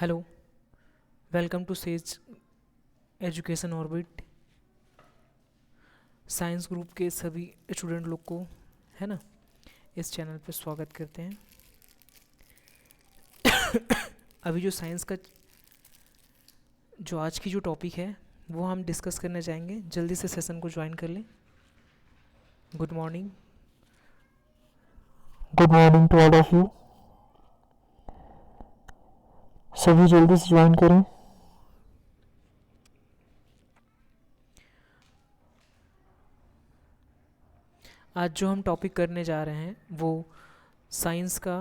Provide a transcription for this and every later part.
Hello, welcome to Sage Education Orbit. Science group के सभी student लोग को है ना इस चैनल पे स्वागत करते हैं। अभी जो साइंस का जो आज की जो टॉपिक है वो हम डिस्कस करने जाएंगे। जल्दी से सेशन को ज्वाइन कर लें। Good morning. Good morning to all of you. सभी जल्दी से ज्वाइन करें। आज जो हम टॉपिक करने जा रहे हैं वो साइंस का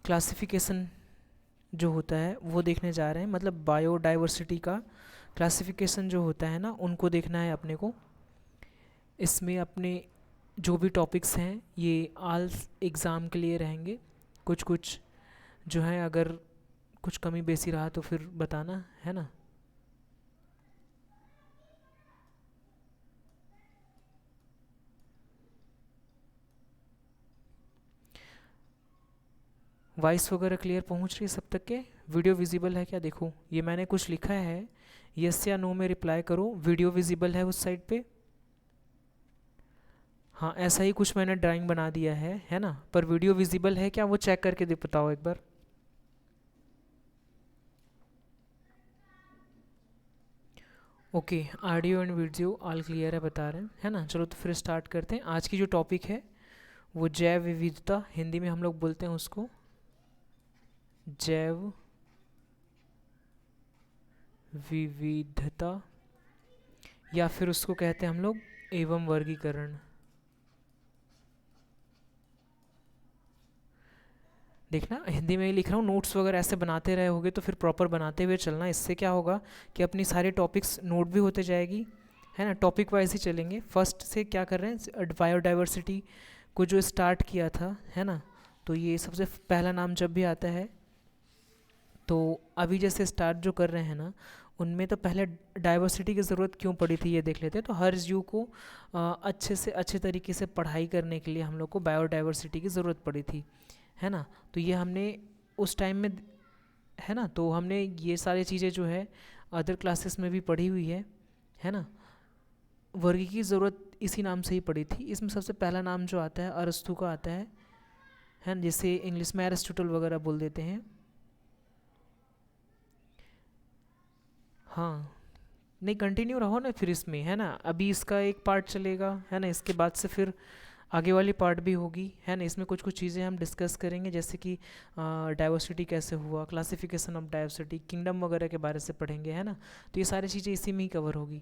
क्लासिफिकेशन जो होता है वो देखने जा रहे हैं। मतलब बायोडाइवर्सिटी का क्लासिफिकेशन जो होता है ना उनको देखना है अपने को। इसमें अपने जो भी टॉपिक्स हैं ये आल एग्ज़ाम के लिए रहेंगे। कुछ कुछ जो है अगर कुछ कमी बेसी रहा तो फिर बताना है ना। वॉइस वगैरह क्लियर पहुंच रही है सब तक के? वीडियो विजिबल है क्या? देखो ये मैंने कुछ लिखा है, यस या नो में रिप्लाई करो। वीडियो विजिबल है उस साइड पे? हाँ, ऐसा ही कुछ मैंने ड्राइंग बना दिया है ना। पर वीडियो विजिबल है क्या वो चेक करके दे बताओ एक बार। Okay, audio and video all clear है बता रहे हैं है ना। चलो तो फिर स्टार्ट करते हैं। आज की जो टॉपिक है वो जैव विविधता, हिंदी में हम लोग बोलते हैं उसको जैव विविधता, या फिर उसको कहते हैं हम लोग एवं वर्गीकरण। देखना हिंदी में ही लिख रहा हूँ, नोट्स वगैरह ऐसे बनाते रहे होगे तो फिर प्रॉपर बनाते हुए चलना। इससे क्या होगा कि अपनी सारे टॉपिक्स नोट भी होते जाएगी है ना। टॉपिक वाइज ही चलेंगे। फर्स्ट से क्या कर रहे हैं, बायोडाइवर्सिटी को जो स्टार्ट किया था है ना। तो ये सबसे पहला नाम जब भी आता है तो अभी जैसे स्टार्ट जो कर रहे हैं ना उनमें तो पहले डाइवर्सिटी की ज़रूरत क्यों पड़ी थी ये देख लेते हैं। तो हर जीव को अच्छे से अच्छे तरीके से पढ़ाई करने के लिए हम लोग को बायोडाइवर्सिटी की ज़रूरत पड़ी थी है ना। तो ये हमने उस टाइम में है ना, तो हमने ये सारी चीज़ें जो है अदर क्लासेस में भी पढ़ी हुई है ना। वर्ग की ज़रूरत इसी नाम से ही पड़ी थी। इसमें सबसे पहला नाम जो आता है अरस्तु का आता है ना, जिसे इंग्लिश में एरिस्टोटल वगैरह बोल देते हैं। हाँ, नहीं कंटिन्यू रहो ना फिर इसमें है ना। अभी इसका एक पार्ट चलेगा है ना, इसके बाद से फिर आगे वाली पार्ट भी होगी है ना। इसमें कुछ कुछ चीज़ें हम डिस्कस करेंगे जैसे कि डाइवर्सिटी कैसे हुआ, क्लासिफिकेशन ऑफ डाइवर्सिटी, किंगडम वगैरह के बारे से पढ़ेंगे है ना। तो ये सारी चीज़ें इसी में ही कवर होगी।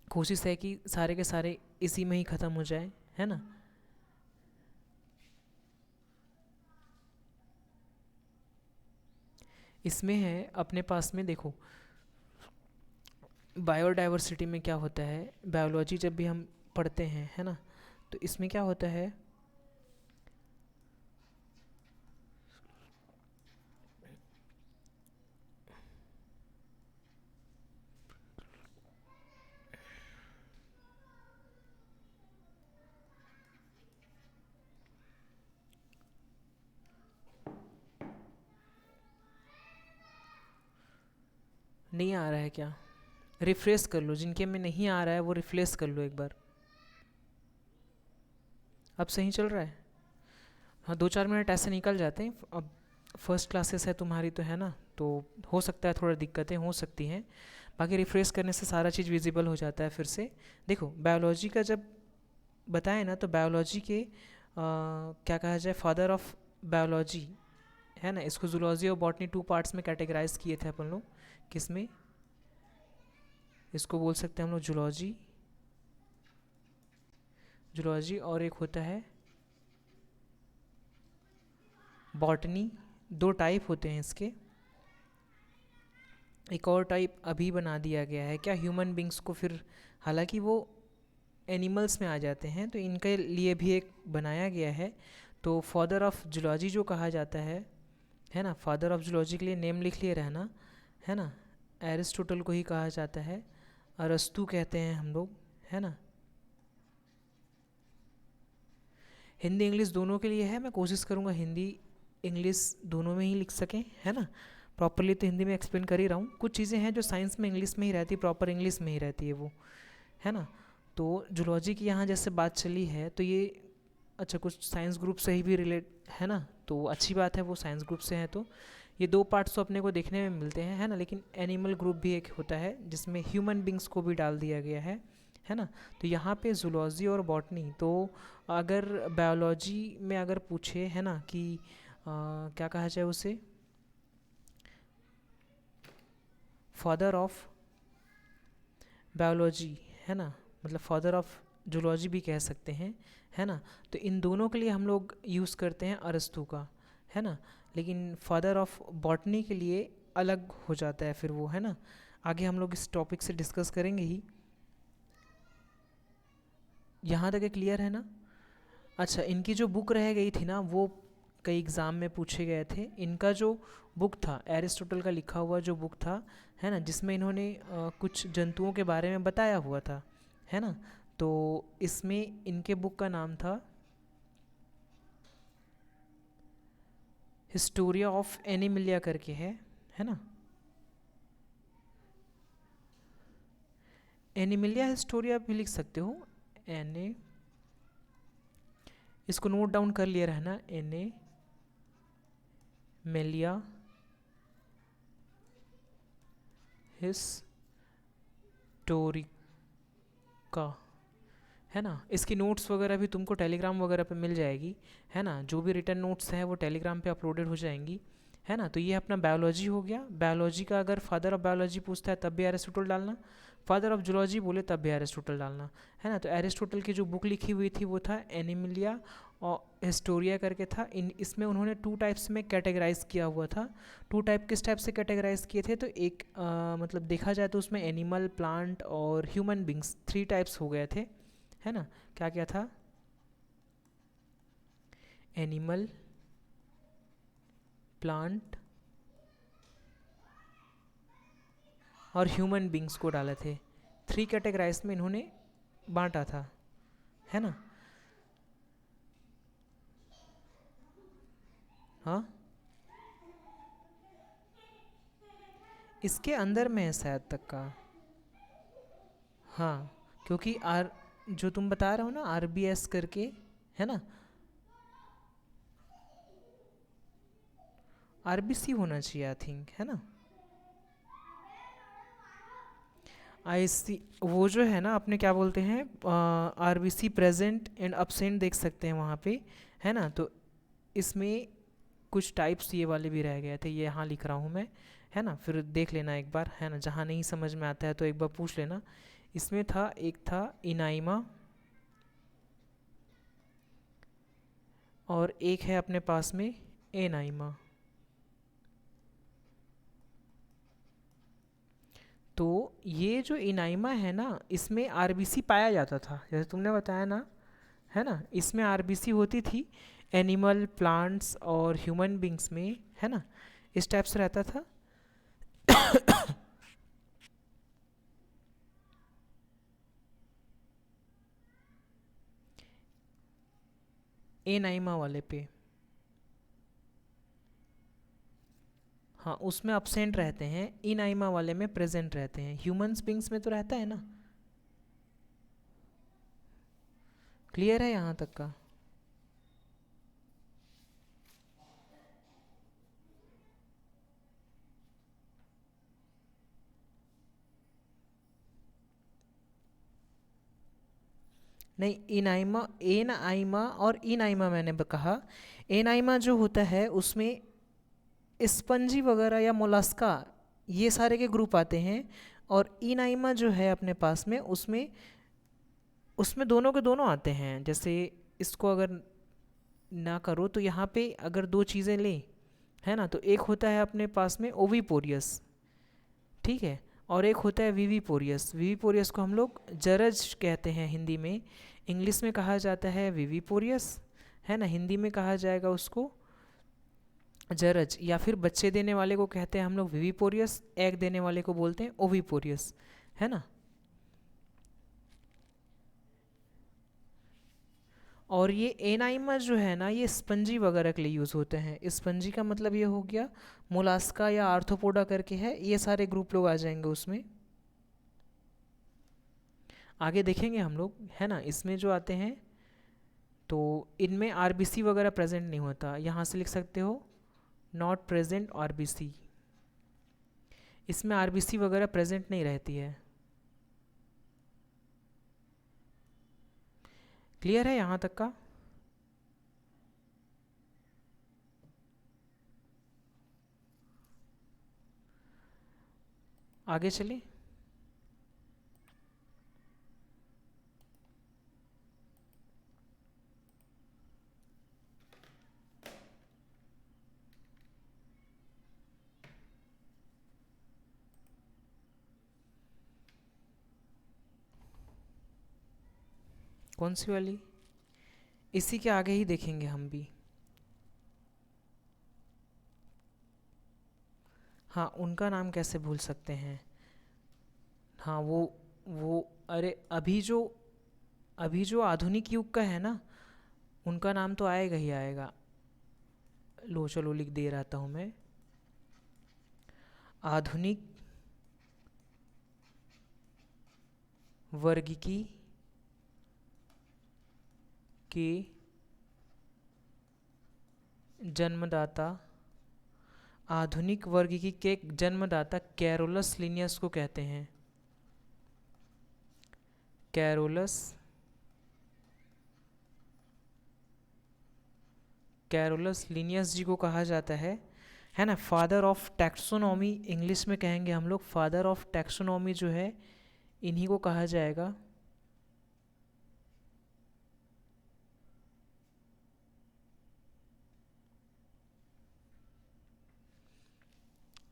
कोशिश है कि सारे के सारे इसी में ही ख़त्म हो जाए है ना। इसमें है अपने पास में देखो, बायोडाइवर्सिटी में क्या होता है, बायोलॉजी जब भी हम पढ़ते हैं है ना, तो इसमें क्या होता है, नहीं आ रहा है क्या? रिफ्रेश कर लो, जिनके में नहीं आ रहा है वो रिफ्रेश कर लो एक बार। अब सही चल रहा है? हाँ, 2-4 मिनट ऐसे निकल जाते हैं। अब फर्स्ट क्लासेस है तुम्हारी तो है ना, तो हो सकता है थोड़ा दिक्कतें हो सकती हैं। बाकी रिफ्रेश करने से सारा चीज़ विजिबल हो जाता है फिर से। देखो बायोलॉजी का जब बताएं ना तो बायोलॉजी के क्या कहा जाए, फादर ऑफ बायोलॉजी है ना। इसको जूलॉजी और बॉटनी 2 पार्ट्स में कैटेगराइज किए थे अपन लोग। किसमें? इसको बोल सकते हैं हम लोग जूलॉजी, जूलॉजी, और एक होता है बॉटनी। 2 टाइप होते हैं इसके। एक और टाइप अभी बना दिया गया है क्या, ह्यूमन बींग्स को फिर, हालांकि वो एनिमल्स में आ जाते हैं, तो इनके लिए भी एक बनाया गया है। तो फादर ऑफ जूलॉजी जो कहा जाता है ना, फादर ऑफ जूलॉजी के लिए नेम लिख लिए रहना है ना। एरिस्टोटल को ही कहा जाता है, अरस्तु कहते हैं हम लोग है ना। हिंदी इंग्लिश दोनों के लिए है, मैं कोशिश करूँगा हिंदी इंग्लिश दोनों में ही लिख सकें, है ना। प्रॉपरली तो हिंदी में एक्सप्लेन कर ही रहा हूँ, कुछ चीज़ें हैं जो साइंस में इंग्लिश में ही रहती है, प्रॉपर इंग्लिश में ही रहती है वो, है ना। तो जूलॉजी की यहाँ जैसे बात चली है तो ये अच्छा कुछ साइंस ग्रुप से ही भी रिलेट है ना, तो अच्छी बात है, वो साइंस ग्रुप से हैं तो ये दो पार्ट्स तो अपने को देखने में मिलते हैं, है ना। लेकिन एनिमल ग्रुप भी एक होता है जिसमें ह्यूमन बींग्स को भी डाल दिया गया है ना। तो यहाँ पे जूलॉजी और बॉटनी, तो अगर बायोलॉजी में अगर पूछे, है ना, कि क्या कहा जाए उसे, फादर ऑफ बायोलॉजी, है ना, मतलब फादर ऑफ जूलॉजी भी कह सकते हैं, है ना। तो इन दोनों के लिए हम लोग यूज़ करते हैं अरस्तू का, है ना। लेकिन फादर ऑफ बॉटनी के लिए अलग हो जाता है फिर वो, है ना। आगे हम लोग इस टॉपिक से डिस्कस करेंगे ही। यहाँ तक क्लियर है ना। अच्छा, इनकी जो बुक रह गई थी ना, वो कई एग्ज़ाम में पूछे गए थे। इनका जो बुक था, एरिस्टोटल का लिखा हुआ जो बुक था, है ना, जिसमें इन्होंने कुछ जंतुओं के बारे में बताया हुआ था, है ना। तो इसमें इनके बुक का नाम था हिस्टोरिया ऑफ एनिमिलिया करके है ना। एनिमिलिया हिस्टोरिया भी लिख सकते हो, एने, इसको नोट डाउन कर लिया रहना, एनिमिलिया हिस्टोरिका, है ना। इसकी नोट्स वगैरह भी तुमको टेलीग्राम वगैरह पे मिल जाएगी, है ना। जो भी रिटर्न नोट्स हैं वो टेलीग्राम पे अपलोडेड हो जाएंगी, है ना। तो ये अपना बायोलॉजी हो गया। बायोलॉजी का अगर फादर ऑफ बायोलॉजी पूछता है तब भी एरिस्टोटल डालना, फादर ऑफ जूलॉजी बोले तब भी एरिस्टोटल डालना, है ना। तो एरिस्टोटल की जो बुक लिखी हुई थी वो था एनिमिलिया और हिस्टोरिया करके था। इसमें उन्होंने 2 टाइप्स में कैटेगराइज किया हुआ था। 2 टाइप किस टाइप से कैटेगराइज किए थे, तो एक मतलब देखा जाए तो उसमें एनिमल, प्लांट और ह्यूमन बींग्स 3 टाइप्स हो गए थे, है ना। क्या क्या था, एनिमल, प्लांट और ह्यूमन बींग्स को डाले थे। 3 कैटेगराइज में इन्होंने बांटा था, है ना। हाँ, इसके अंदर में है शायद तक का, हाँ, क्योंकि आर जो तुम बता रहे हो ना RBS करके, है ना, RBC होना चाहिए आई थिंक, है ना। IC वो जो है ना, अपने क्या बोलते हैं, RBC प्रेजेंट एंड absent देख सकते हैं वहाँ पे, है ना। तो इसमें कुछ टाइप्स ये वाले भी रह गए थे, ये यहाँ लिख रहा हूँ मैं, है ना। फिर देख लेना एक बार, है ना, जहाँ नहीं समझ में आता है तो एक बार पूछ लेना। इसमें था, एक था इनाइमा और एक है अपने पास में एनाइमा। तो ये जो इनाइमा है ना, इसमें RBC पाया जाता था, जैसे तुमने बताया ना, है ना। इसमें RBC होती थी एनिमल, प्लांट्स और ह्यूमन बींग्स में, है ना, इस टाइप से रहता था। एनाइमा वाले पे, हाँ, उसमें absent रहते हैं, इनाइमा वाले में प्रेजेंट रहते हैं। ह्यूमंस बींग्स में तो रहता है ना। क्लियर है यहाँ तक का। नहीं, इनाइमा, एनाइमा और इनाइमा मैंने कहा। एनाइमा जो होता है उसमें स्पंजी वगैरह या मोलास्का ये सारे के ग्रुप आते हैं, और इनाइमा जो है अपने पास में, उसमें उसमें दोनों के दोनों आते हैं। जैसे इसको अगर ना करो तो यहाँ पे अगर 2 चीज़ें लें, है ना, तो एक होता है अपने पास में ओविपोरियस, ठीक है, और एक होता है विविपोरियस। विविपोरियस को हम लोग जरज कहते हैं हिंदी में, इंग्लिश में कहा जाता है विविपोरियस, है ना। हिंदी में कहा जाएगा उसको जरज, या फिर बच्चे देने वाले को कहते हैं हम लोग विविपोरियस, एग देने वाले को बोलते हैं ओविपोरियस, है ना। और ये एनाइमा जो है ना, ये स्पंजी वगैरह के लिए यूज़ होते हैं। स्पंजी का मतलब ये हो गया, मोलास्का या आर्थ्रोपोडा करके है, ये सारे ग्रुप लोग आ जाएंगे उसमें। आगे देखेंगे हम लोग, है ना। इसमें जो आते हैं तो इनमें आरबीसी वगैरह प्रेजेंट नहीं होता, यहाँ से लिख सकते हो नॉट प्रेजेंट आरबीसी। इसमें आरबीसी वगैरह प्रेजेंट नहीं रहती है। क्लियर है यहाँ तक का? आगे चलिए। कौन सी वाली? इसी के आगे ही देखेंगे हम भी। हाँ, उनका नाम कैसे भूल सकते हैं। हाँ, वो अरे अभी जो आधुनिक युग का है ना, उनका नाम तो आएगा ही आएगा। लो चलो लिख दे रहा हूँ मैं। आधुनिक वर्गिकी के जन्मदाता, आधुनिक वर्गिकी के जन्मदाता कैरोलस लिनियस को कहते हैं। कैरोलस लिनियस जी को कहा जाता है ना। फादर ऑफ टैक्सोनॉमी इंग्लिश में कहेंगे हम लोग, फादर ऑफ टैक्सोनॉमी जो है इन्हीं को कहा जाएगा।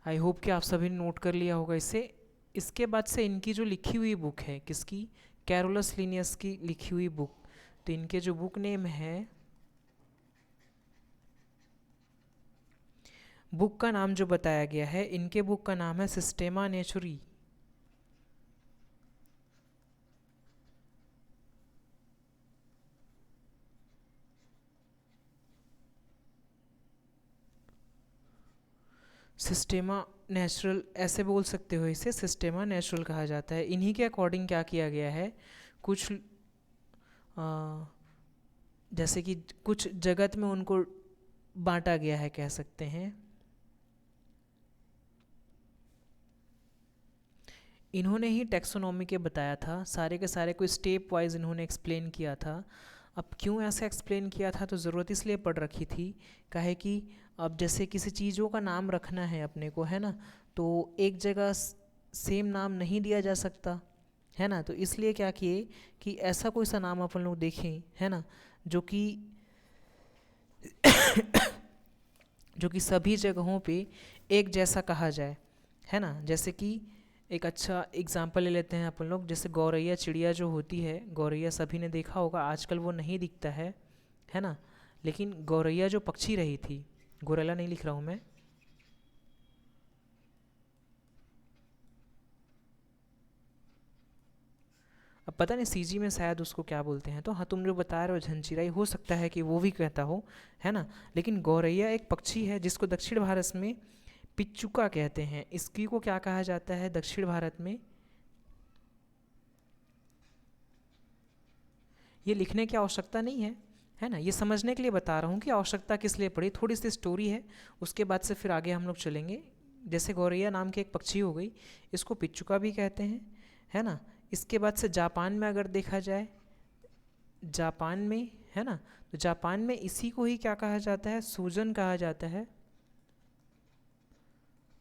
आई होप कि आप सभी ने नोट कर लिया होगा इसे। इसके बाद से इनकी जो लिखी हुई बुक है, किसकी? कैरोलस लिनियस की लिखी हुई बुक। तो इनके जो बुक नेम है, बुक का नाम जो बताया गया है, इनके बुक का नाम है सिस्टेमा नेचुरी। सिस्टेमा नेचुरल ऐसे बोल सकते हो इसे, सिस्टेमा नेचुरल कहा जाता है। इन्हीं के अकॉर्डिंग क्या किया गया है, कुछ जैसे कि कुछ जगत में उनको बांटा गया है कह सकते हैं। इन्होंने ही टैक्सोनॉमी के बताया था, सारे के सारे कोई स्टेप वाइज इन्होंने एक्सप्लेन किया था। अब क्यों ऐसे एक्सप्लेन किया था, तो ज़रूरत इसलिए पड़ रखी थी, काहे कि अब जैसे किसी चीज़ों का नाम रखना है अपने को, है ना, तो एक जगह सेम नाम नहीं दिया जा सकता, है ना। तो इसलिए क्या किए कि ऐसा कोई सा नाम अपन लोग देखें, है ना, जो कि जो कि सभी जगहों पे एक जैसा कहा जाए, है ना। जैसे कि एक अच्छा एग्जाम्पल ले लेते हैं अपन लोग, जैसे गौरैया चिड़िया जो होती है, गौरैया सभी ने देखा होगा, आजकल वो नहीं दिखता है ना। लेकिन गौरैया जो पक्षी रही थी, गोरेला नहीं लिख रहा हूँ मैं, अब पता नहीं सीजी में शायद उसको क्या बोलते हैं। तो हाँ, तुम जो बता रहे हो झंझिराई, हो सकता है कि वो भी कहता हो, है ना। लेकिन गौरैया एक पक्षी है जिसको दक्षिण भारत में पिच्चुका कहते हैं। इसकी को क्या कहा जाता है दक्षिण भारत में? ये लिखने की आवश्यकता नहीं है ना, ये समझने के लिए बता रहा हूँ कि आवश्यकता किस लिए पड़ी। थोड़ी सी स्टोरी है, उसके बाद से फिर आगे हम लोग चलेंगे। जैसे गौरैया नाम की एक पक्षी हो गई, इसको पिच्चुका भी कहते हैं, है ना। इसके बाद से जापान में अगर देखा जाए, जापान में, है ना, तो जापान में इसी को ही क्या कहा जाता है, सूजन कहा जाता है,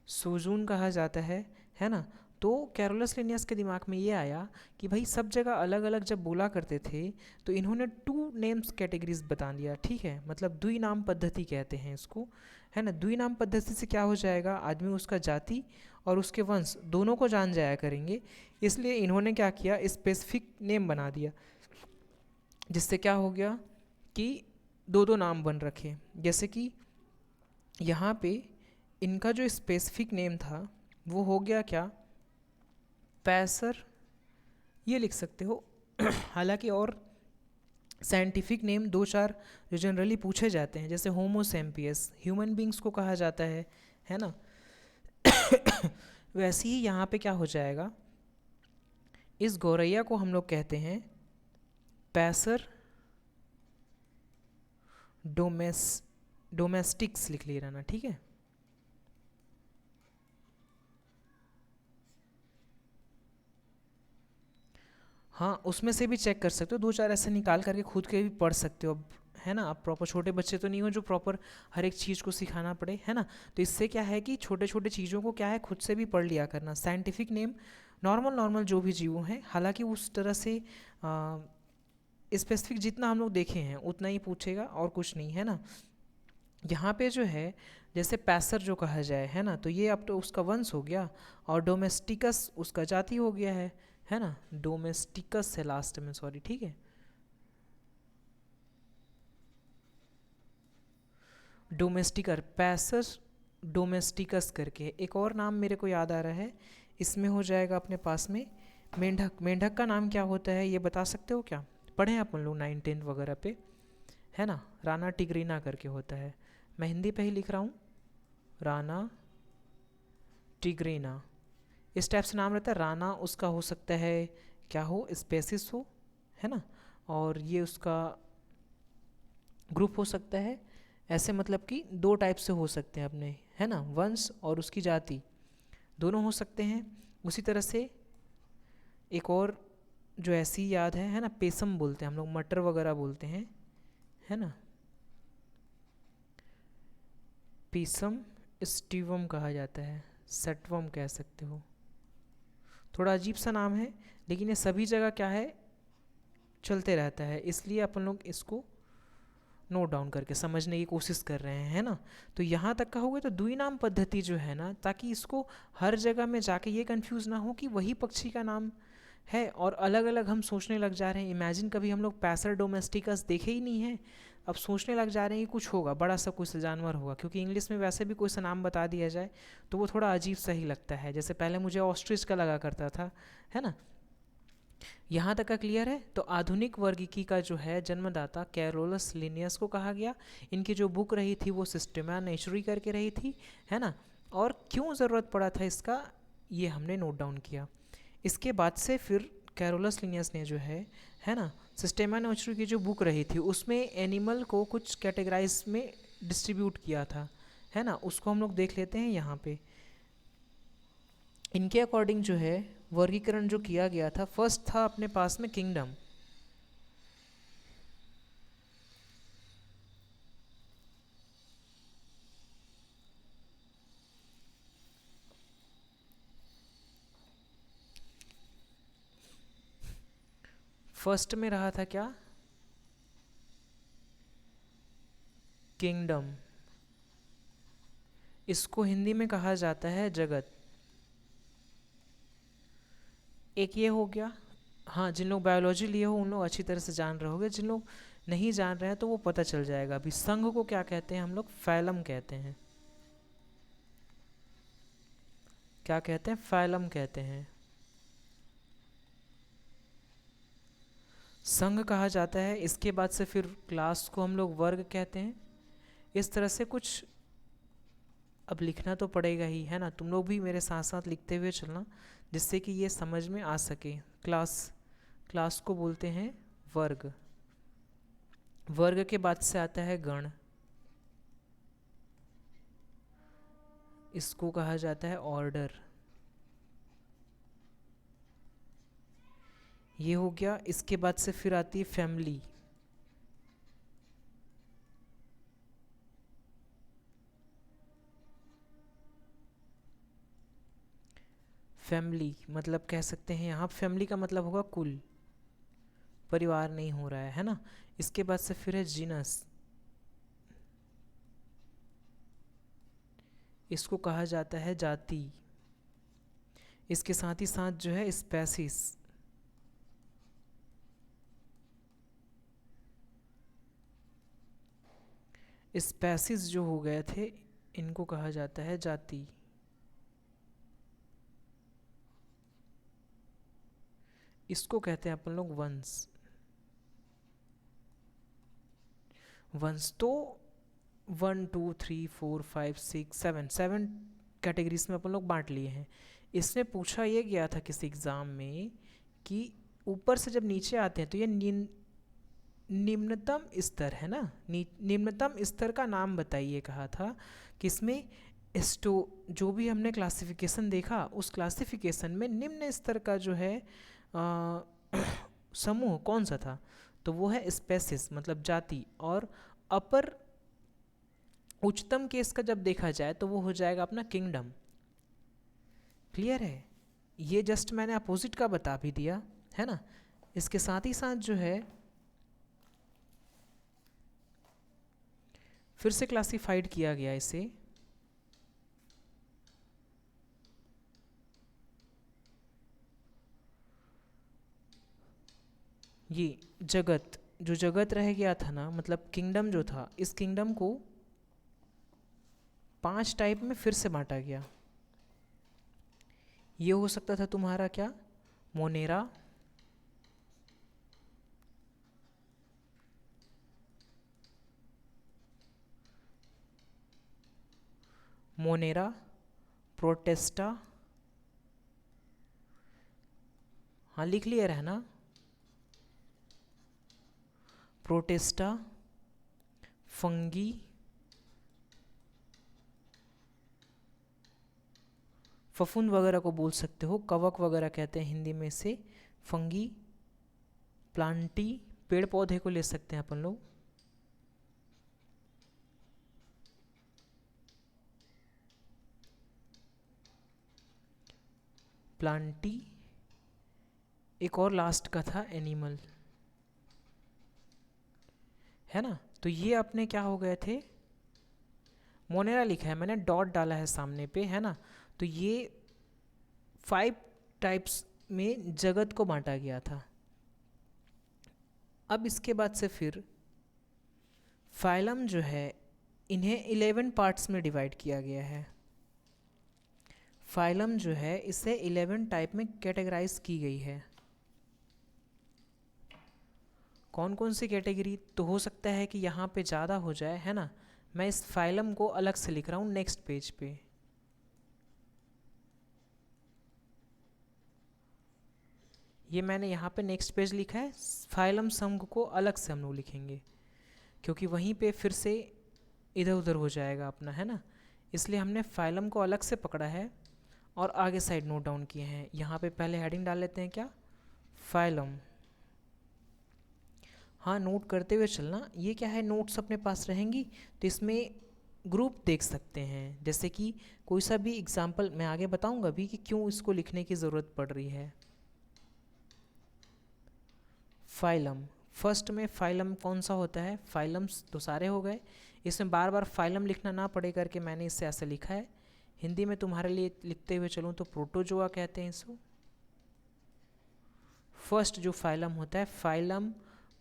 सूजून कहा जाता है ना। तो कैरोलस लिनियस के दिमाग में ये आया कि भाई सब जगह अलग अलग जब बोला करते थे, तो इन्होंने टू नेम्स कैटेगरीज बता दिया, ठीक है। मतलब द्वि नाम पद्धति कहते हैं इसको, है ना। द्वि नाम पद्धति से क्या हो जाएगा, आदमी उसका जाति और उसके वंश दोनों को जान जाया करेंगे। इसलिए इन्होंने क्या किया, स्पेसिफिक नेम बना दिया, जिससे क्या हो गया कि दो दो नाम बन रखे। जैसे कि यहाँ पे इनका जो स्पेसिफिक नेम था वो हो गया क्या, पैसर, ये लिख सकते हो। हालांकि और साइंटिफिक नेम दो चार जो जनरली पूछे जाते हैं, जैसे होमो सैम्पियस ह्यूमन बींग्स को कहा जाता है ना। वैसे ही यहाँ पे क्या हो जाएगा, इस गौरैया को हम लोग कहते हैं पैसर डोमेस्टिक्स, लिख लिए रहना, ठीक है। हाँ, उसमें से भी चेक कर सकते हो, दो चार ऐसे निकाल करके खुद के भी पढ़ सकते हो अब, है ना। आप प्रॉपर छोटे बच्चे तो नहीं हो जो प्रॉपर हर एक चीज़ को सिखाना पड़े, है ना। तो इससे क्या है कि छोटे छोटे चीज़ों को क्या है खुद से भी पढ़ लिया करना। साइंटिफिक नेम नॉर्मल नॉर्मल जो भी जीव हैं, हालांकि उस तरह से स्पेसिफिक जितना हम लोग देखे हैं उतना ही पूछेगा और कुछ नहीं, है ना। यहाँ पे जो है जैसे पैसर जो कहा जाए, है ना, तो ये अब तो उसका वंश हो गया, और डोमेस्टिकस उसका जाति हो गया है ना। डोमेस्टिकस है लास्ट में, सॉरी, ठीक है। डोमेस्टिकर, पैसर डोमेस्टिकस करके एक और नाम मेरे को याद आ रहा है, इसमें हो जाएगा अपने पास में मेंढक। मेंढक का नाम क्या होता है ये बता सकते हो क्या? पढ़े हैं अपन लोग 9th-10th वगैरह पे, है ना। राना टिग्रीना करके होता है, मैं हिंदी पे ही लिख रहा हूँ, राना टिग्रीना, इस टाइप से नाम रहता है। राना उसका हो सकता है क्या हो, स्पेसिस हो, है ना, और ये उसका ग्रुप हो सकता है। ऐसे मतलब कि दो टाइप से हो सकते हैं अपने, है ना, वंश और उसकी जाति दोनों हो सकते हैं। उसी तरह से एक और जो ऐसी याद है ना, पेसम बोलते हैं हम लोग, मटर वगैरह बोलते हैं, है ना। पीसम स्टीवम कहा जाता है, सटवम कह सकते हो, थोड़ा अजीब सा नाम है, लेकिन ये सभी जगह क्या है चलते रहता है, इसलिए अपन लोग इसको नोट डाउन करके समझने की कोशिश कर रहे हैं, है ना। तो यहाँ तक का हो गया। तो दुई नाम पद्धति जो है ना, ताकि इसको हर जगह में जाके ये कंफ्यूज ना हो कि वही पक्षी का नाम है और अलग अलग हम सोचने लग जा रहे हैं। इमेजिन कभी हम लोग पैसर डोमेस्टिकस देखे ही नहीं है, अब सोचने लग जा रहे हैं कि कुछ होगा बड़ा सा, कोई सा जानवर होगा, क्योंकि इंग्लिश में वैसे भी कोई सा नाम बता दिया जाए तो वो थोड़ा अजीब सा ही लगता है। जैसे पहले मुझे ऑस्ट्रिच का लगा करता था, है ना। यहाँ तक का क्लियर है। तो आधुनिक वर्गीकी का जो है जन्मदाता कैरोलस लिनियस को कहा गया। इनकी जो बुक रही थी वो सिस्टेमा नेचुरी करके रही थी, है ना। और क्यों ज़रूरत पड़ा था इसका, ये हमने नोट डाउन किया। इसके बाद से फिर कैरोलस लिनियस ने जो है ना, सिस्टेमा नेचुरी की जो बुक रही थी उसमें एनिमल को कुछ कैटेगराइज में डिस्ट्रीब्यूट किया था, है ना। उसको हम लोग देख लेते हैं यहाँ पे। इनके अकॉर्डिंग जो है वर्गीकरण जो किया गया था, फर्स्ट था अपने पास में किंगडम। फर्स्ट में रहा था क्या, किंगडम। इसको हिंदी में कहा जाता है जगत। एक ये हो गया। हाँ, जिन लोग बायोलॉजी लिए हो उन लोग अच्छी तरह से जान रहे होगे, जिन लोग नहीं जान रहे हैं तो वो पता चल जाएगा। अभी संघ को क्या कहते हैं हम लोग, फैलम कहते हैं। क्या कहते हैं, फैलम कहते हैं। संघ कहा जाता है। इसके बाद से फिर क्लास को हम लोग वर्ग कहते हैं। इस तरह से कुछ अब लिखना तो पड़ेगा ही, है ना। तुम लोग भी मेरे साथ साथ लिखते हुए चलना, जिससे कि ये समझ में आ सके। क्लास को बोलते हैं वर्ग। वर्ग के बाद से आता है गण, इसको कहा जाता है ऑर्डर। ये हो गया। इसके बाद से फिर आती है फैमिली। फैमिली मतलब कह सकते हैं यहाँ फैमिली का मतलब होगा कुल, परिवार नहीं हो रहा है ना। इसके बाद से फिर है जीनस, इसको कहा जाता है जाति। इसके साथ ही साथ जो है स्पेसिस, स्पेसिस जो हो गए थे इनको कहा जाता है जाति। इसको कहते हैं अपन लोग वंश। वंस तो 1 2 3 4 5 6 7 कैटेगरीज में अपन लोग बांट लिए हैं। इसमें पूछा ये गया था किसी एग्ज़ाम में कि ऊपर से जब नीचे आते हैं तो ये निम्नतम स्तर है ना, निम्नतम स्तर का नाम बताइए कहा था कि इसमें स्टो जो भी हमने क्लासिफिकेशन देखा उस क्लासिफिकेशन में निम्न स्तर का जो है समूह कौन सा था, तो वो है स्पेसिस मतलब जाति। और अपर उच्चतम केस का जब देखा जाए तो वो हो जाएगा अपना किंगडम। क्लियर है, ये जस्ट मैंने अपोजिट का बता भी दिया है ना। इसके साथ ही साथ जो है फिर से क्लासिफाइड किया गया इसे, ये जगत, जो जगत रह गया था ना, मतलब किंगडम जो था, इस किंगडम को 5 टाइप में फिर से बांटा गया। ये हो सकता था तुम्हारा क्या, मोनेरा, मोनेरा, प्रोटेस्टा, हाँ लिख लिया है ना, प्रोटेस्टा, फंगी, फफूंद वगैरह को बोल सकते हो, कवक वगैरह कहते हैं हिंदी में से, फंगी, प्लांटी, पेड़ पौधे को ले सकते हैं अपन लोग, प्लांटी, एक और लास्ट का था एनिमल, है ना। तो ये अपने क्या हो गए थे, मोनेरा लिखा है मैंने, डॉट डाला है सामने पे, है ना। तो ये 5 टाइप्स में जगत को बांटा गया था। अब इसके बाद से फिर फाइलम जो है इन्हें 11 पार्ट्स में डिवाइड किया गया है। फाइलम जो है इसे 11 टाइप में कैटेगराइज की गई है। कौन कौन सी कैटेगरी, तो हो सकता है कि यहाँ पे ज़्यादा हो जाए, है ना। मैं इस फाइलम को अलग से लिख रहा हूँ नेक्स्ट पेज पे। ये मैंने यहाँ पे नेक्स्ट पेज लिखा है, फाइलम समूह को अलग से हम लोग लिखेंगे क्योंकि वहीं पे फिर से इधर उधर हो जाएगा अपना, है ना। इसलिए हमने फाइलम को अलग से पकड़ा है और आगे साइड नोट डाउन किए हैं। यहाँ पे पहले हेडिंग डाल लेते हैं क्या, फाइलम। हाँ नोट करते हुए चलना, ये क्या है, नोट्स अपने पास रहेंगी तो इसमें ग्रुप देख सकते हैं। जैसे कि कोई सा भी एग्जाम्पल मैं आगे बताऊंगा भी कि क्यों इसको लिखने की ज़रूरत पड़ रही है। फाइलम, फर्स्ट में फाइलम कौन सा होता है, फाइलम्स तो सारे हो गए, इसमें बार बार फाइलम लिखना ना पड़े करके मैंने इससे ऐसे लिखा है। हिंदी में तुम्हारे लिए लिखते हुए चलूँ तो प्रोटोजोआ कहते हैं इसको। फर्स्ट जो फाइलम होता है फाइलम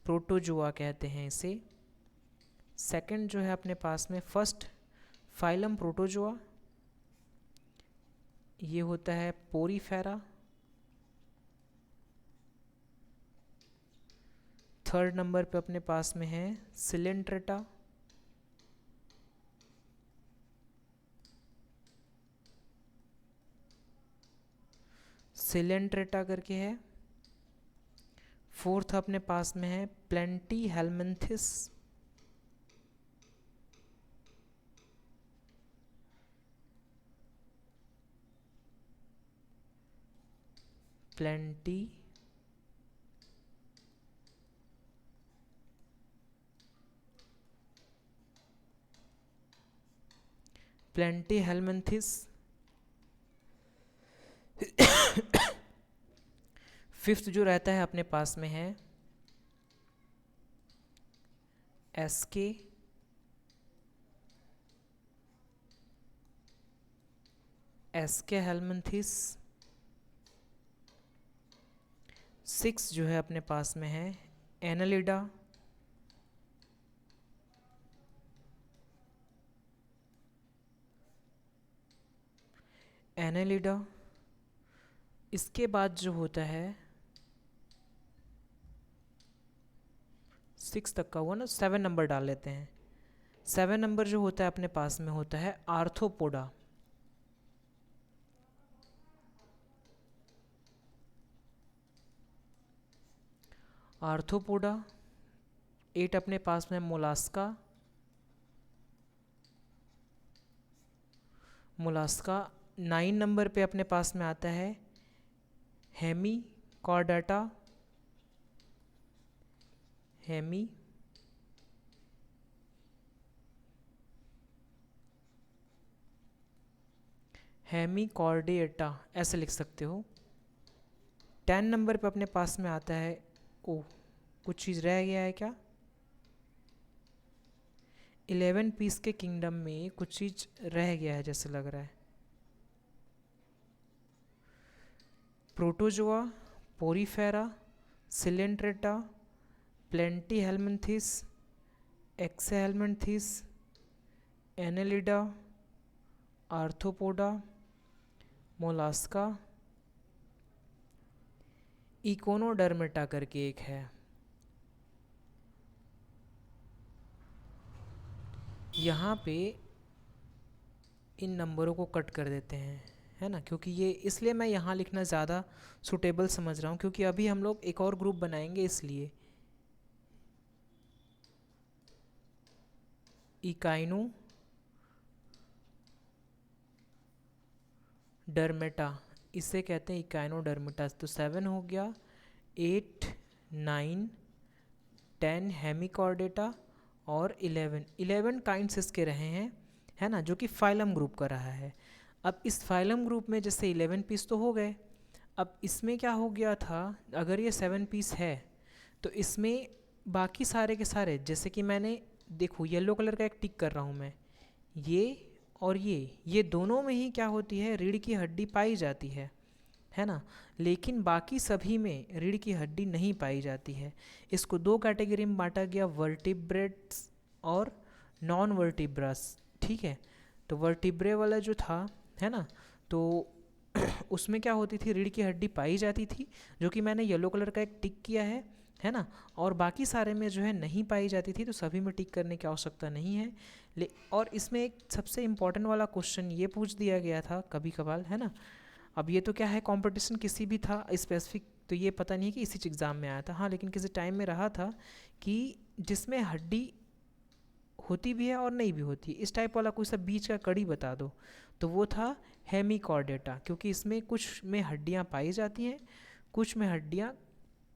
प्रोटोजोआ कहते हैं इसे। सेकंड जो है अपने पास में फर्स्ट फाइलम प्रोटोजोआ, ये होता है पोरीफेरा। थर्ड नंबर पे अपने पास में है सिलेंट्रेटा। सिलेंट्रेटा करके है। फोर्थ अपने पास में है plenty helminths. Plenty plenty helminths. Fifth जो रहता है अपने पास में है एसके। SK helminths. सिक्स जो है अपने पास में है एनालिडा। एनालिडा। इसके बाद जो होता है 6 तक का हुआ ना, 7 नंबर डाल लेते हैं। 7 नंबर जो होता है अपने पास में होता है आर्थ्रोपोडा। आर्थ्रोपोडा। 8 अपने पास में मोलास्का। मोलास्का। 9 नंबर पे अपने पास में आता है hemichordata. Hemi hemichordata ऐसे लिख सकते हो। 10 नंबर पे अपने पास में आता है, ओ कुछ चीज़ रह गया है क्या? 11 पीस के किंगडम में कुछ चीज़ रह गया है जैसे लग रहा है। Protozoa, Porifera, Coelenterata, Platyhelminthes, Aschelminthes, Annelida, Arthropoda, Mollusca, Echinodermata करके एक है। यहाँ पे इन नंबरों को कट कर देते हैं, है ना, क्योंकि ये इसलिए मैं यहाँ लिखना ज़्यादा सूटेबल समझ रहा हूँ, क्योंकि अभी हम लोग एक और ग्रुप बनाएंगे इसलिए। इकाइनो डर्मेटा, इसे कहते हैं इकाइनोडर्मेटा। तो 7 हो गया, 8, 9, 10 हेमिकॉर्डेटा और 11 काइंड्स इसके रहे हैं, है ना, जो कि फाइलम ग्रुप का रहा है। अब इस फाइलम ग्रुप में जैसे 11 पीस तो हो गए, अब इसमें क्या हो गया था, अगर ये 7 पीस है तो इसमें बाकी सारे के सारे, जैसे कि मैंने देखो येलो कलर का एक टिक कर रहा हूँ मैं, ये और ये दोनों में ही क्या होती है, रीढ़ की हड्डी पाई जाती है ना, लेकिन बाकी सभी में रीढ़ की हड्डी नहीं पाई जाती है। इसको दो कैटेगरी में बांटा गया, वर्टिब्रेट्स और नॉन वर्टिब्रस, ठीक है। तो वर्टिब्रे वाला जो था, है ना, तो उसमें क्या होती थी, रीढ़ की हड्डी पाई जाती थी, जो कि मैंने येलो कलर का एक टिक किया है ना, और बाकी सारे में जो है नहीं पाई जाती थी, तो सभी में टिक करने की आवश्यकता नहीं है। और इसमें एक सबसे इम्पॉर्टेंट वाला क्वेश्चन ये पूछ दिया गया था कभी कभार, है ना। अब ये तो क्या है, कंपटीशन किसी भी था स्पेसिफिक, तो ये पता नहीं कि इसी एग्ज़ाम में आया था, हाँ, लेकिन किसी टाइम में रहा था कि जिसमें हड्डी होती भी है और नहीं भी होती, इस टाइप वाला कोई सा बीच का कड़ी बता दो, तो वो था हेमिकॉर्डेटा, क्योंकि इसमें कुछ में हड्डियाँ पाई जाती हैं, कुछ में हड्डियाँ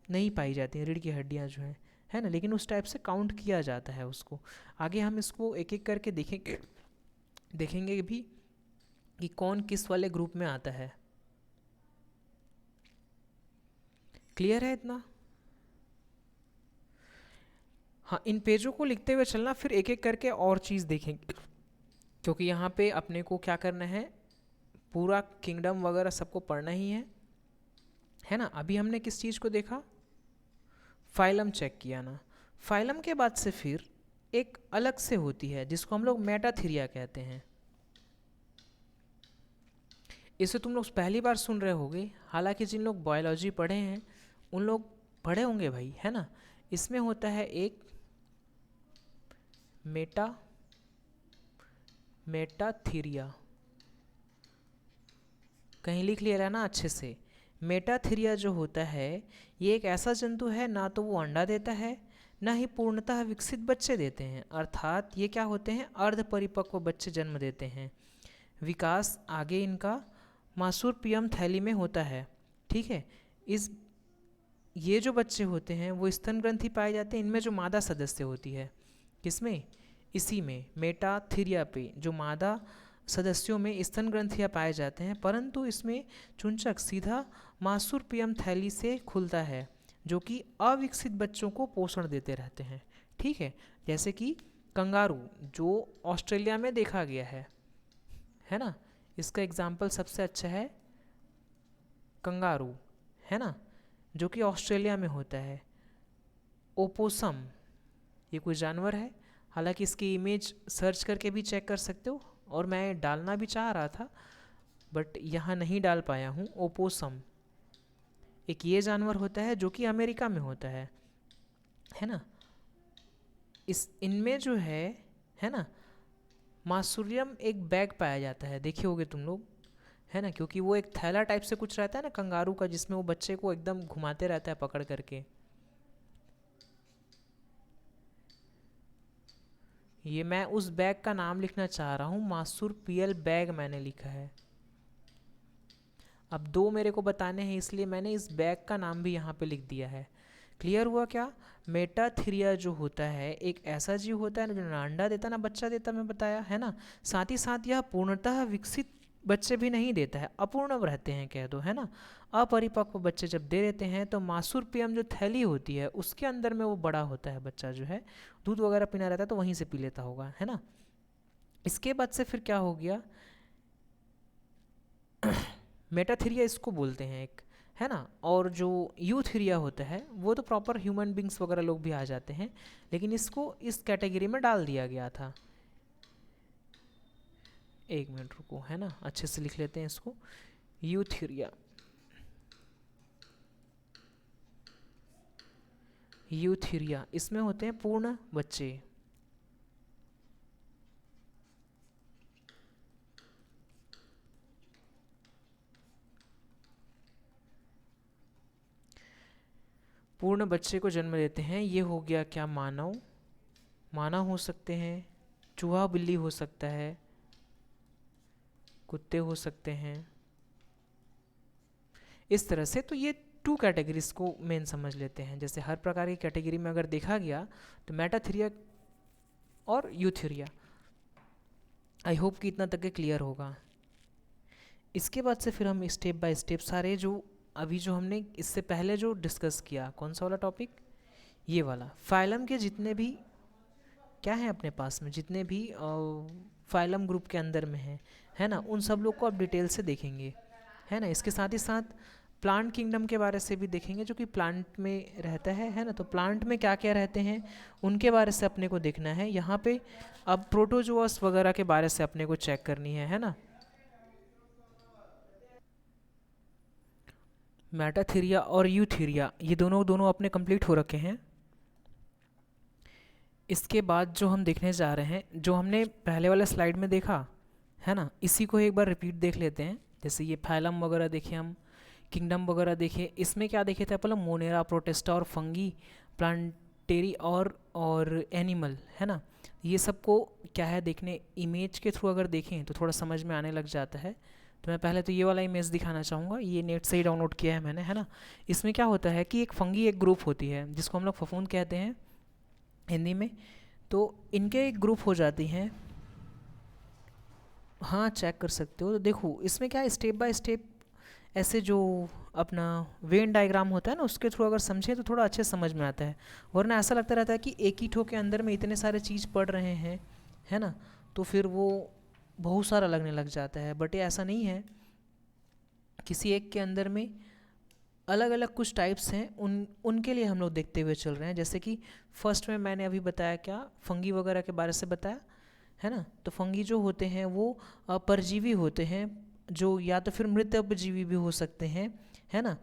नहीं पाई जाती हैं, रीढ़ की हड्डियाँ जो हैं, है ना, लेकिन उस टाइप से काउंट किया जाता है उसको। आगे हम इसको एक एक करके देखेंगे भी कि कौन किस वाले ग्रुप में आता है। क्लियर है इतना? हाँ, इन पेजों को लिखते हुए चलना, फिर एक एक करके और चीज़ देखेंगे, क्योंकि यहाँ पे अपने को क्या करना है, पूरा किंगडम वगैरह सबको पढ़ना ही है ना। अभी हमने किस चीज़ को देखा, फाइलम चेक किया ना। फाइलम के बाद से फिर एक अलग से होती है जिसको हम लोग मेटाथीरिया कहते हैं। इसे तुम लोग पहली बार सुन रहे होगे, हालांकि जिन लोग बायोलॉजी पढ़े हैं उन लोग पढ़े होंगे भाई, है ना। इसमें होता है एक मेटाथीरिया, कहीं लिख लिया ना अच्छे से। मेटाथीरिया जो होता है ये एक ऐसा जंतु है, ना तो वो अंडा देता है ना ही पूर्णतः विकसित बच्चे देते हैं, अर्थात ये क्या होते हैं, अर्ध परिपक्व बच्चे जन्म देते हैं। विकास आगे इनका मासूरपियम थैली में होता है, ठीक है। ये जो बच्चे होते हैं वो स्तन ग्रंथि पाए जाते हैं, इनमें जो मादा सदस्य होती है, किसमें, इसी में मेटाथीरिया पे जो मादा सदस्यों में स्तन ग्रंथियाँ पाए जाते हैं, परंतु इसमें चुंचक सीधा मासूरपियम थैली से खुलता है, जो कि अविकसित बच्चों को पोषण देते रहते हैं, ठीक है। जैसे कि कंगारू जो ऑस्ट्रेलिया में देखा गया है ना, इसका एग्जाम्पल सबसे अच्छा है कंगारू, है ना, जो कि ऑस्ट्रेलिया में होता है। ओपोसम, ये कोई जानवर है, हालांकि इसकी इमेज सर्च करके भी चेक कर सकते हो, और मैं डालना भी चाह रहा था बट यहाँ नहीं डाल पाया हूँ। ओपोसम एक ये जानवर होता है जो कि अमेरिका में होता है ना। इस इनमें जो है ना, मासूरियम एक बैग पाया जाता है, देखे होगे तुम लोग, है ना, क्योंकि वो एक थैला टाइप से कुछ रहता है ना कंगारू का, जिसमें वो बच्चे को एकदम घुमाते रहता है पकड़ करके। ये मैं उस बैग का नाम लिखना चाह रहा हूँ, मासूरपियल बैग मैंने लिखा है। अब दो मेरे को बताने हैं, इसलिए मैंने इस बैग का नाम भी यहाँ पे लिख दिया है। क्लियर हुआ क्या? मेटाथिरिया जो होता है एक ऐसा जीव होता है ना, जो ना अंडा देता ना बच्चा देता, मैं बताया है ना। साथ ही साथ यह पूर्णतः विकसित बच्चे भी नहीं देता है, अपूर्ण रहते हैं कह दो, है ना। अपरिपक्व बच्चे जब दे देते हैं तो मासूरपियम जो थैली होती है उसके अंदर में वो बड़ा होता है बच्चा जो है, दूध वगैरह पीना रहता है तो वहीं से पी लेता होगा, है ना। इसके बाद से फिर क्या हो गया, मेटाथिरिया इसको बोलते हैं एक, है ना। और जो यूथीरिया होता है वो तो प्रॉपर ह्यूमन बींग्स वगैरह लोग भी आ जाते हैं, लेकिन इसको इस कैटेगरी में डाल दिया गया था। एक मिनट रुको, है ना, अच्छे से लिख लेते हैं इसको। यूथीरिया, यूथीरिया इसमें होते हैं पूर्ण बच्चे। पूर्ण बच्चे को जन्म देते हैं। ये हो गया क्या, मानव, मानव हो सकते हैं, चूहा बिल्ली हो सकता है, कुत्ते हो सकते हैं, इस तरह से। तो ये टू कैटेगरीज को मेन समझ लेते हैं। जैसे हर प्रकार की कैटेगरी में अगर देखा गया तो मेटाथिरिया और यूथीरिया। आई होप कि इतना तक के क्लियर होगा। इसके बाद से फिर हम स्टेप बाय स्टेप सारे जो अभी जो हमने इससे पहले जो डिस्कस किया, कौन सा वाला टॉपिक, ये वाला, फाइलम के जितने भी क्या है अपने पास में, जितने भी फाइलम ग्रुप के अंदर में है ना, उन सब लोग को आप डिटेल से देखेंगे, है ना। इसके साथ ही साथ प्लांट किंगडम के बारे से भी देखेंगे, जो कि प्लांट में रहता है ना। तो प्लांट में क्या क्या रहते हैं उनके बारे से अपने को देखना है यहाँ पे। अब प्रोटोजोअस वगैरह के बारे से अपने को चेक करनी है ना। मेटाथिरिया और यूथीरिया ये दोनों दोनों अपने कंप्लीट हो रखे हैं। इसके बाद जो हम देखने जा रहे हैं, जो हमने पहले वाले स्लाइड में देखा है ना, इसी को एक बार रिपीट देख लेते हैं। जैसे ये फाइलम वगैरह देखे, हम किंगडम वगैरह देखे, इसमें क्या देखे थे अपन, मोनेरा, प्रोटिस्टा और फंगी, प्लांटेरी और एनिमल, है ना। ये सबको क्या है देखने, इमेज के थ्रू अगर देखें तो थोड़ा समझ में आने लग जाता है। तो मैं पहले तो ये वाला इमेज दिखाना चाहूँगा, ये नेट से ही डाउनलोड किया है मैंने, है ना। इसमें क्या होता है कि एक फंगी एक ग्रुप होती है जिसको हम लोग फफूंद कहते हैं हिंदी में। तो इनके एक ग्रुप हो जाती हैं, हाँ चेक कर सकते हो। तो देखो इसमें क्या है, स्टेप बाय स्टेप ऐसे जो अपना वेन डायग्राम होता है ना, उसके थ्रू अगर समझें तो थोड़ा अच्छे समझ में आता है। वरना ऐसा लगता रहता है कि एक ही ठो के अंदर में इतने सारे चीज़ पढ़ रहे हैं, है ना, तो फिर वो बहुत सारा लगने लग जाता है। बट ये ऐसा नहीं है, किसी एक के अंदर में अलग अलग कुछ टाइप्स हैं, उनके लिए हम लोग देखते हुए चल रहे हैं। जैसे कि फर्स्ट में मैंने अभी बताया क्या, फंगी वगैरह के बारे से बताया, है ना। तो फंगी जो होते हैं वो परजीवी होते हैं, जो या तो फिर मृत अपजीवी भी हो सकते हैं, है ना।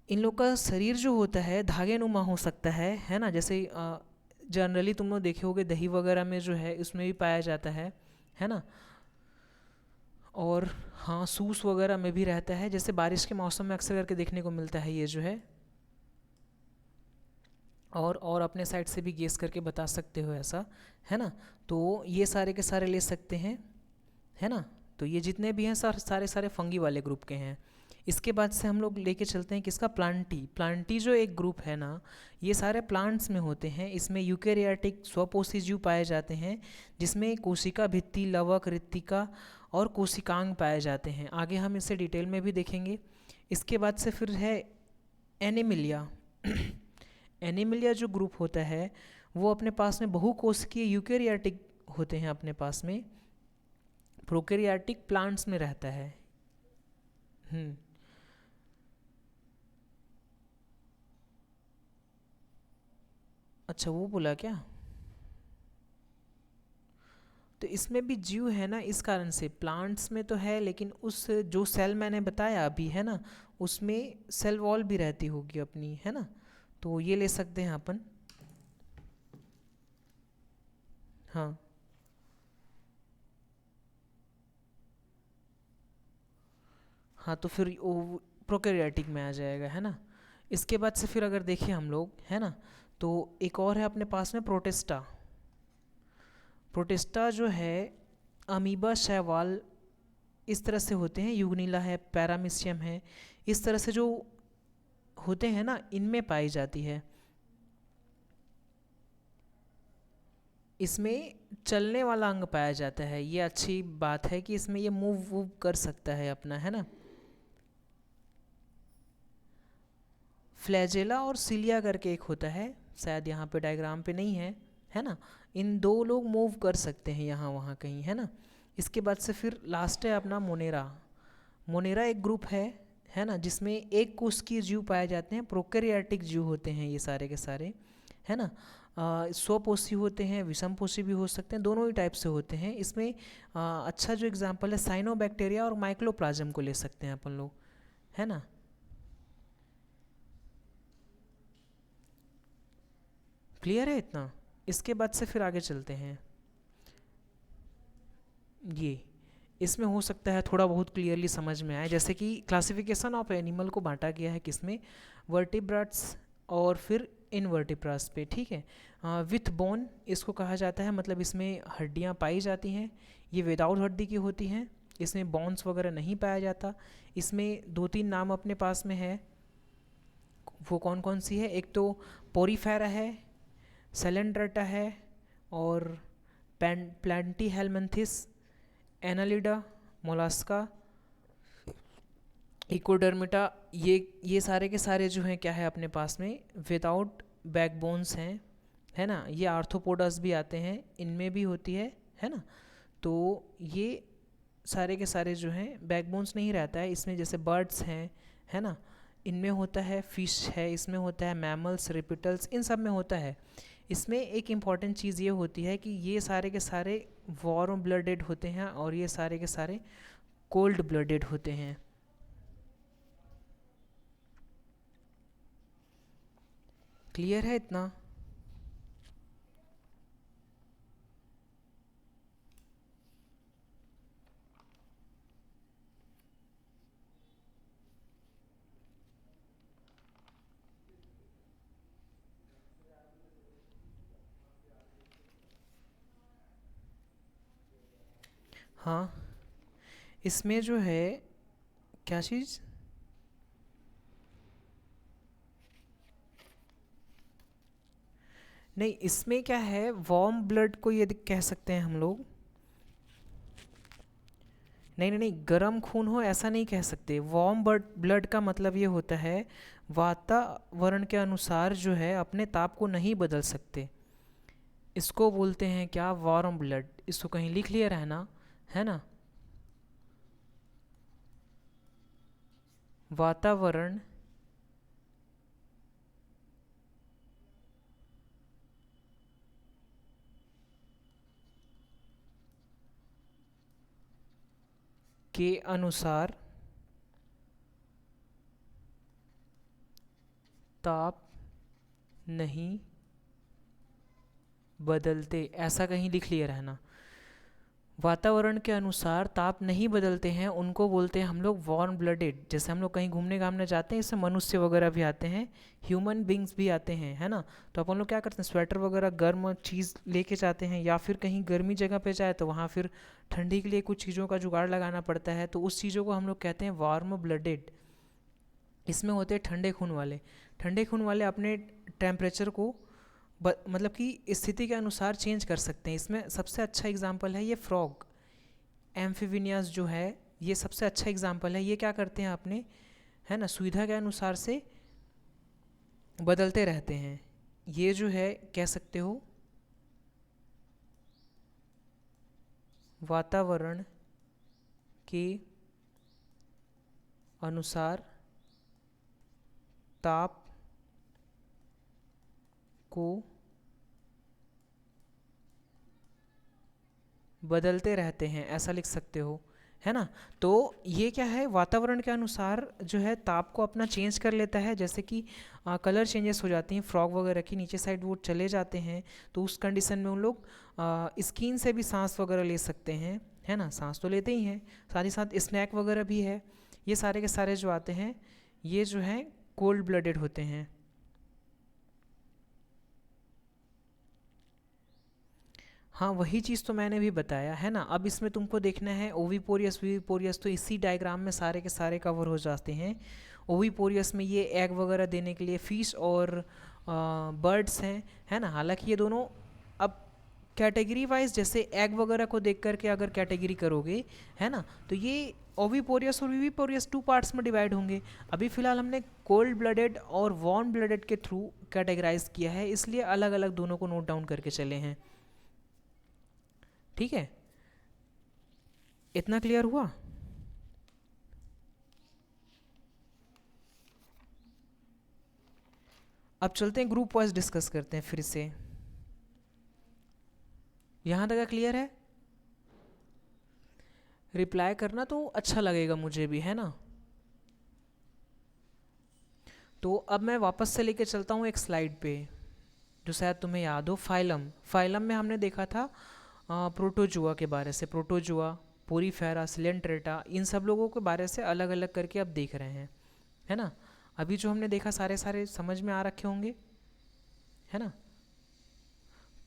इन लोग का शरीर जो होता है धागे नुमा हो सकता है ना। जैसे जनरली तुम लोग देखे होगे दही वगैरह में जो है उसमें भी पाया जाता है ना। और हाँ सूस वगैरह में भी रहता है, जैसे बारिश के मौसम में अक्सर करके देखने को मिलता है ये जो है। और अपने साइड से भी गेस करके बता सकते हो ऐसा, है ना। तो ये सारे के सारे ले सकते हैं, है ना। तो ये जितने भी हैं सारे सारे फंगी वाले ग्रुप के हैं। इसके बाद से हम लोग लेके चलते हैं किसका, प्लांटी। प्लांटी जो एक ग्रुप है ना, ये सारे प्लांट्स में होते हैं। इसमें यूकेरियाटिक स्वपोषी जीव पाए जाते हैं, जिसमें कोशिका भित्ति, लवक, रित्तिका और कोशिकांग पाए जाते हैं। आगे हम इसे डिटेल में भी देखेंगे। इसके बाद से फिर है एनिमिलिया। एनिमिलिया जो ग्रुप होता है वो अपने पास में बहुकोशिकीय यूकेरियाटिक होते हैं अपने पास में, प्रोकैरियोटिक प्लांट्स में रहता है। अच्छा वो बोला क्या, तो इसमें भी जीव है ना, इस कारण से प्लांट्स में तो है, लेकिन उस जो सेल मैंने बताया अभी है ना, उसमें सेल वॉल भी रहती होगी अपनी, है ना। तो ये ले सकते हैं अपन। हाँ हाँ, तो फिर वो प्रोकैरियोटिक में आ जाएगा, है ना। इसके बाद से फिर अगर देखें हम लोग, है ना, तो एक और है अपने पास में प्रोटिस्टा। प्रोटिस्टा जो है अमीबा, शैवाल, इस तरह से होते हैं। यूग्निला है, पैरामीशियम है, इस तरह से जो होते हैं ना, इनमें पाई जाती है। इसमें चलने वाला अंग पाया जाता है, ये अच्छी बात है कि इसमें ये मूव वूव कर सकता है अपना, है ना। फ्लैजेला और सिलिया करके एक होता है, शायद यहाँ पे डायग्राम पे नहीं है ना। इन दो लोग मूव कर सकते हैं यहाँ वहाँ कहीं, है ना। इसके बाद से फिर लास्ट है अपना मोनेरा। मोनेरा एक ग्रुप है ना, जिसमें एक कोशिकीय जीव पाए जाते हैं। प्रोकैरियोटिक जीव होते हैं ये सारे के सारे, है ना। स्वपोषी होते हैं, विषमपोषी भी हो सकते हैं, दोनों ही टाइप से होते हैं। इसमें अच्छा जो एग्जांपल है साइनोबैक्टीरिया और माइक्लोप्लाज्म को ले सकते हैं अपन लोग, है ना। क्लियर है इतना। इसके बाद से फिर आगे चलते हैं। ये इसमें हो सकता है थोड़ा बहुत क्लियरली समझ में आए, जैसे कि क्लासिफिकेशन ऑफ एनिमल को बांटा गया है किसमें, वर्टिब्रेट्स और फिर इनवर्टिब्रास पे, ठीक है। विथ बोन इसको कहा जाता है, मतलब इसमें हड्डियां पाई जाती हैं। ये विदाउट हड्डी की होती हैं, इसमें बोन्स वगैरह नहीं पाया जाता। इसमें दो तीन नाम अपने पास में है, वो कौन कौन सी है, एक तो पोरीफेरा है, सेलेंड्रेटा है, और प्लांटीहेल्मिन्थिस, एनालिडा, मोलास्का, इकोडर्मिटा। ये सारे के सारे जो हैं क्या है अपने पास में विदाउट बैकबोन्स हैं, है ना। ये आर्थ्रोपोडस भी आते हैं, इनमें भी होती है ना। तो ये सारे के सारे जो हैं बैकबोन्स नहीं रहता है इसमें, जैसे बर्ड्स हैं, है ना, इनमें होता है। फिश है, इसमें होता है। मैमल्स, रेप्टिल्स, इन सब में होता है। इसमें एक इम्पॉर्टेंट चीज़ ये होती है कि ये सारे के सारे वार्म ब्लडेड होते हैं और ये सारे के सारे कोल्ड ब्लडेड होते हैं। क्लियर है इतना। हाँ, इसमें जो है क्या चीज़, नहीं इसमें क्या है, वार्म ब्लड को ये कह सकते हैं हम लोग। नहीं नहीं नहीं, गर्म खून हो ऐसा नहीं कह सकते। वार्म ब्लड का मतलब ये होता है वातावरण के अनुसार जो है अपने ताप को नहीं बदल सकते, इसको बोलते हैं क्या, वार्म ब्लड। इसको कहीं लिख लिया रहना, है ना। वातावरण के अनुसार ताप नहीं बदलते, ऐसा कहीं लिख लिया रहना। वातावरण के अनुसार ताप नहीं बदलते हैं, उनको बोलते हैं हम लोग वार्म ब्लडेड। जैसे हम लोग कहीं घूमने घामने जाते हैं, इससे मनुष्य वगैरह भी आते हैं, ह्यूमन बींग्स भी आते हैं, है ना। तो अपन लोग क्या करते हैं, स्वेटर वगैरह गर्म चीज़ लेके जाते हैं, या फिर कहीं गर्मी जगह पे जाए तो वहाँ फिर ठंडी के लिए कुछ चीज़ों का जुगाड़ लगाना पड़ता है, तो उस चीज़ों को हम लोग कहते हैं वार्म ब्लडेड। इसमें होते हैं ठंडे खून वाले। ठंडे खून वाले अपने टेम्परेचर को मतलब कि स्थिति के अनुसार चेंज कर सकते हैं। इसमें सबसे अच्छा एग्जांपल है ये फ्रॉग, एम्फीबियंस जो है, ये सबसे अच्छा एग्जांपल है। ये क्या करते हैं अपने, है ना, सुविधा के अनुसार से बदलते रहते हैं। ये जो है कह सकते हो वातावरण के अनुसार ताप को बदलते रहते हैं, ऐसा लिख सकते हो, है ना। तो ये क्या है, वातावरण के अनुसार जो है ताप को अपना चेंज कर लेता है, जैसे कि कलर चेंजेस हो जाती हैं फ्रॉग वगैरह की, नीचे साइड वो चले जाते हैं, तो उस कंडीशन में उन लोग स्किन से भी सांस वगैरह ले सकते हैं, है ना, सांस तो लेते ही हैं, साथ ही साथ स्नैक वगैरह भी है। ये सारे के सारे जो आते हैं ये जो हैं कोल्ड ब्लडेड होते हैं। हाँ, वही चीज़ तो मैंने भी बताया है ना। अब इसमें तुमको देखना है ओविपोरियस विविपोरियस, तो इसी डायग्राम में सारे के सारे कवर हो जाते हैं। ओविपोरियस में ये एग वगैरह देने के लिए फिश और बर्ड्स हैं, है ना। हालांकि ये दोनों अब कैटेगरी वाइज जैसे एग वगैरह को देख करके अगर कैटेगरी करोगे, है ना, तो ये ओविपोरियस और विविपोरियस 2 पार्ट्स में डिवाइड होंगे। अभी फ़िलहाल हमने कोल्ड ब्लडेड और वार्म ब्लडेड के थ्रू कैटेगराइज किया है, इसलिए अलग अलग दोनों को नोट डाउन करके चले हैं। ठीक है, इतना क्लियर हुआ। अब चलते हैं ग्रुप वाइज डिस्कस करते हैं फिर से। यहाँ तक क्लियर है? रिप्लाई करना तो अच्छा लगेगा मुझे भी, है ना। तो अब मैं वापस से लेके चलता हूँ एक स्लाइड पे जो शायद तुम्हें याद हो। फाइलम, फाइलम में हमने देखा था प्रोटोजुआ के बारे से, प्रोटोजुआ, पोरीफेरा, सिलेंट्रेटा, इन सब लोगों के बारे से अलग अलग करके अब देख रहे हैं, है ना। अभी जो हमने देखा सारे सारे समझ में आ रखे होंगे, है ना।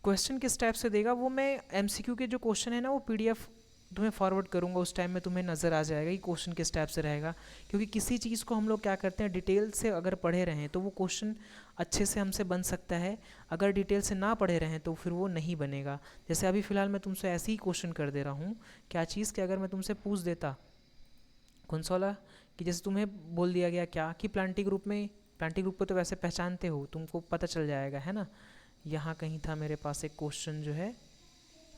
क्वेश्चन किस टाइप से देगा वो मैं एमसीक्यू के जो क्वेश्चन है ना वो पीडीएफ तुम्हें फॉरवर्ड करूँगा, उस टाइम में तुम्हें नज़र आ जाएगा कि क्वेश्चन किस टाइप से रहेगा। क्योंकि किसी चीज़ को हम लोग क्या करते हैं, डिटेल से अगर पढ़े रहें तो वो क्वेश्चन अच्छे से हमसे बन सकता है, अगर डिटेल से ना पढ़े रहें तो फिर वो नहीं बनेगा। जैसे अभी फ़िलहाल मैं तुमसे ऐसे ही क्वेश्चन कर दे रहा हूँ, क्या चीज़ कि अगर मैं तुमसे पूछ देता कौन सा वाला, कि जैसे तुम्हें बोल दिया गया क्या कि प्लांटी ग्रुप में, प्लांटी ग्रुप को तो वैसे पहचानते हो, तुमको पता चल जाएगा, है ना। यहाँ कहीं था मेरे पास एक क्वेश्चन जो है,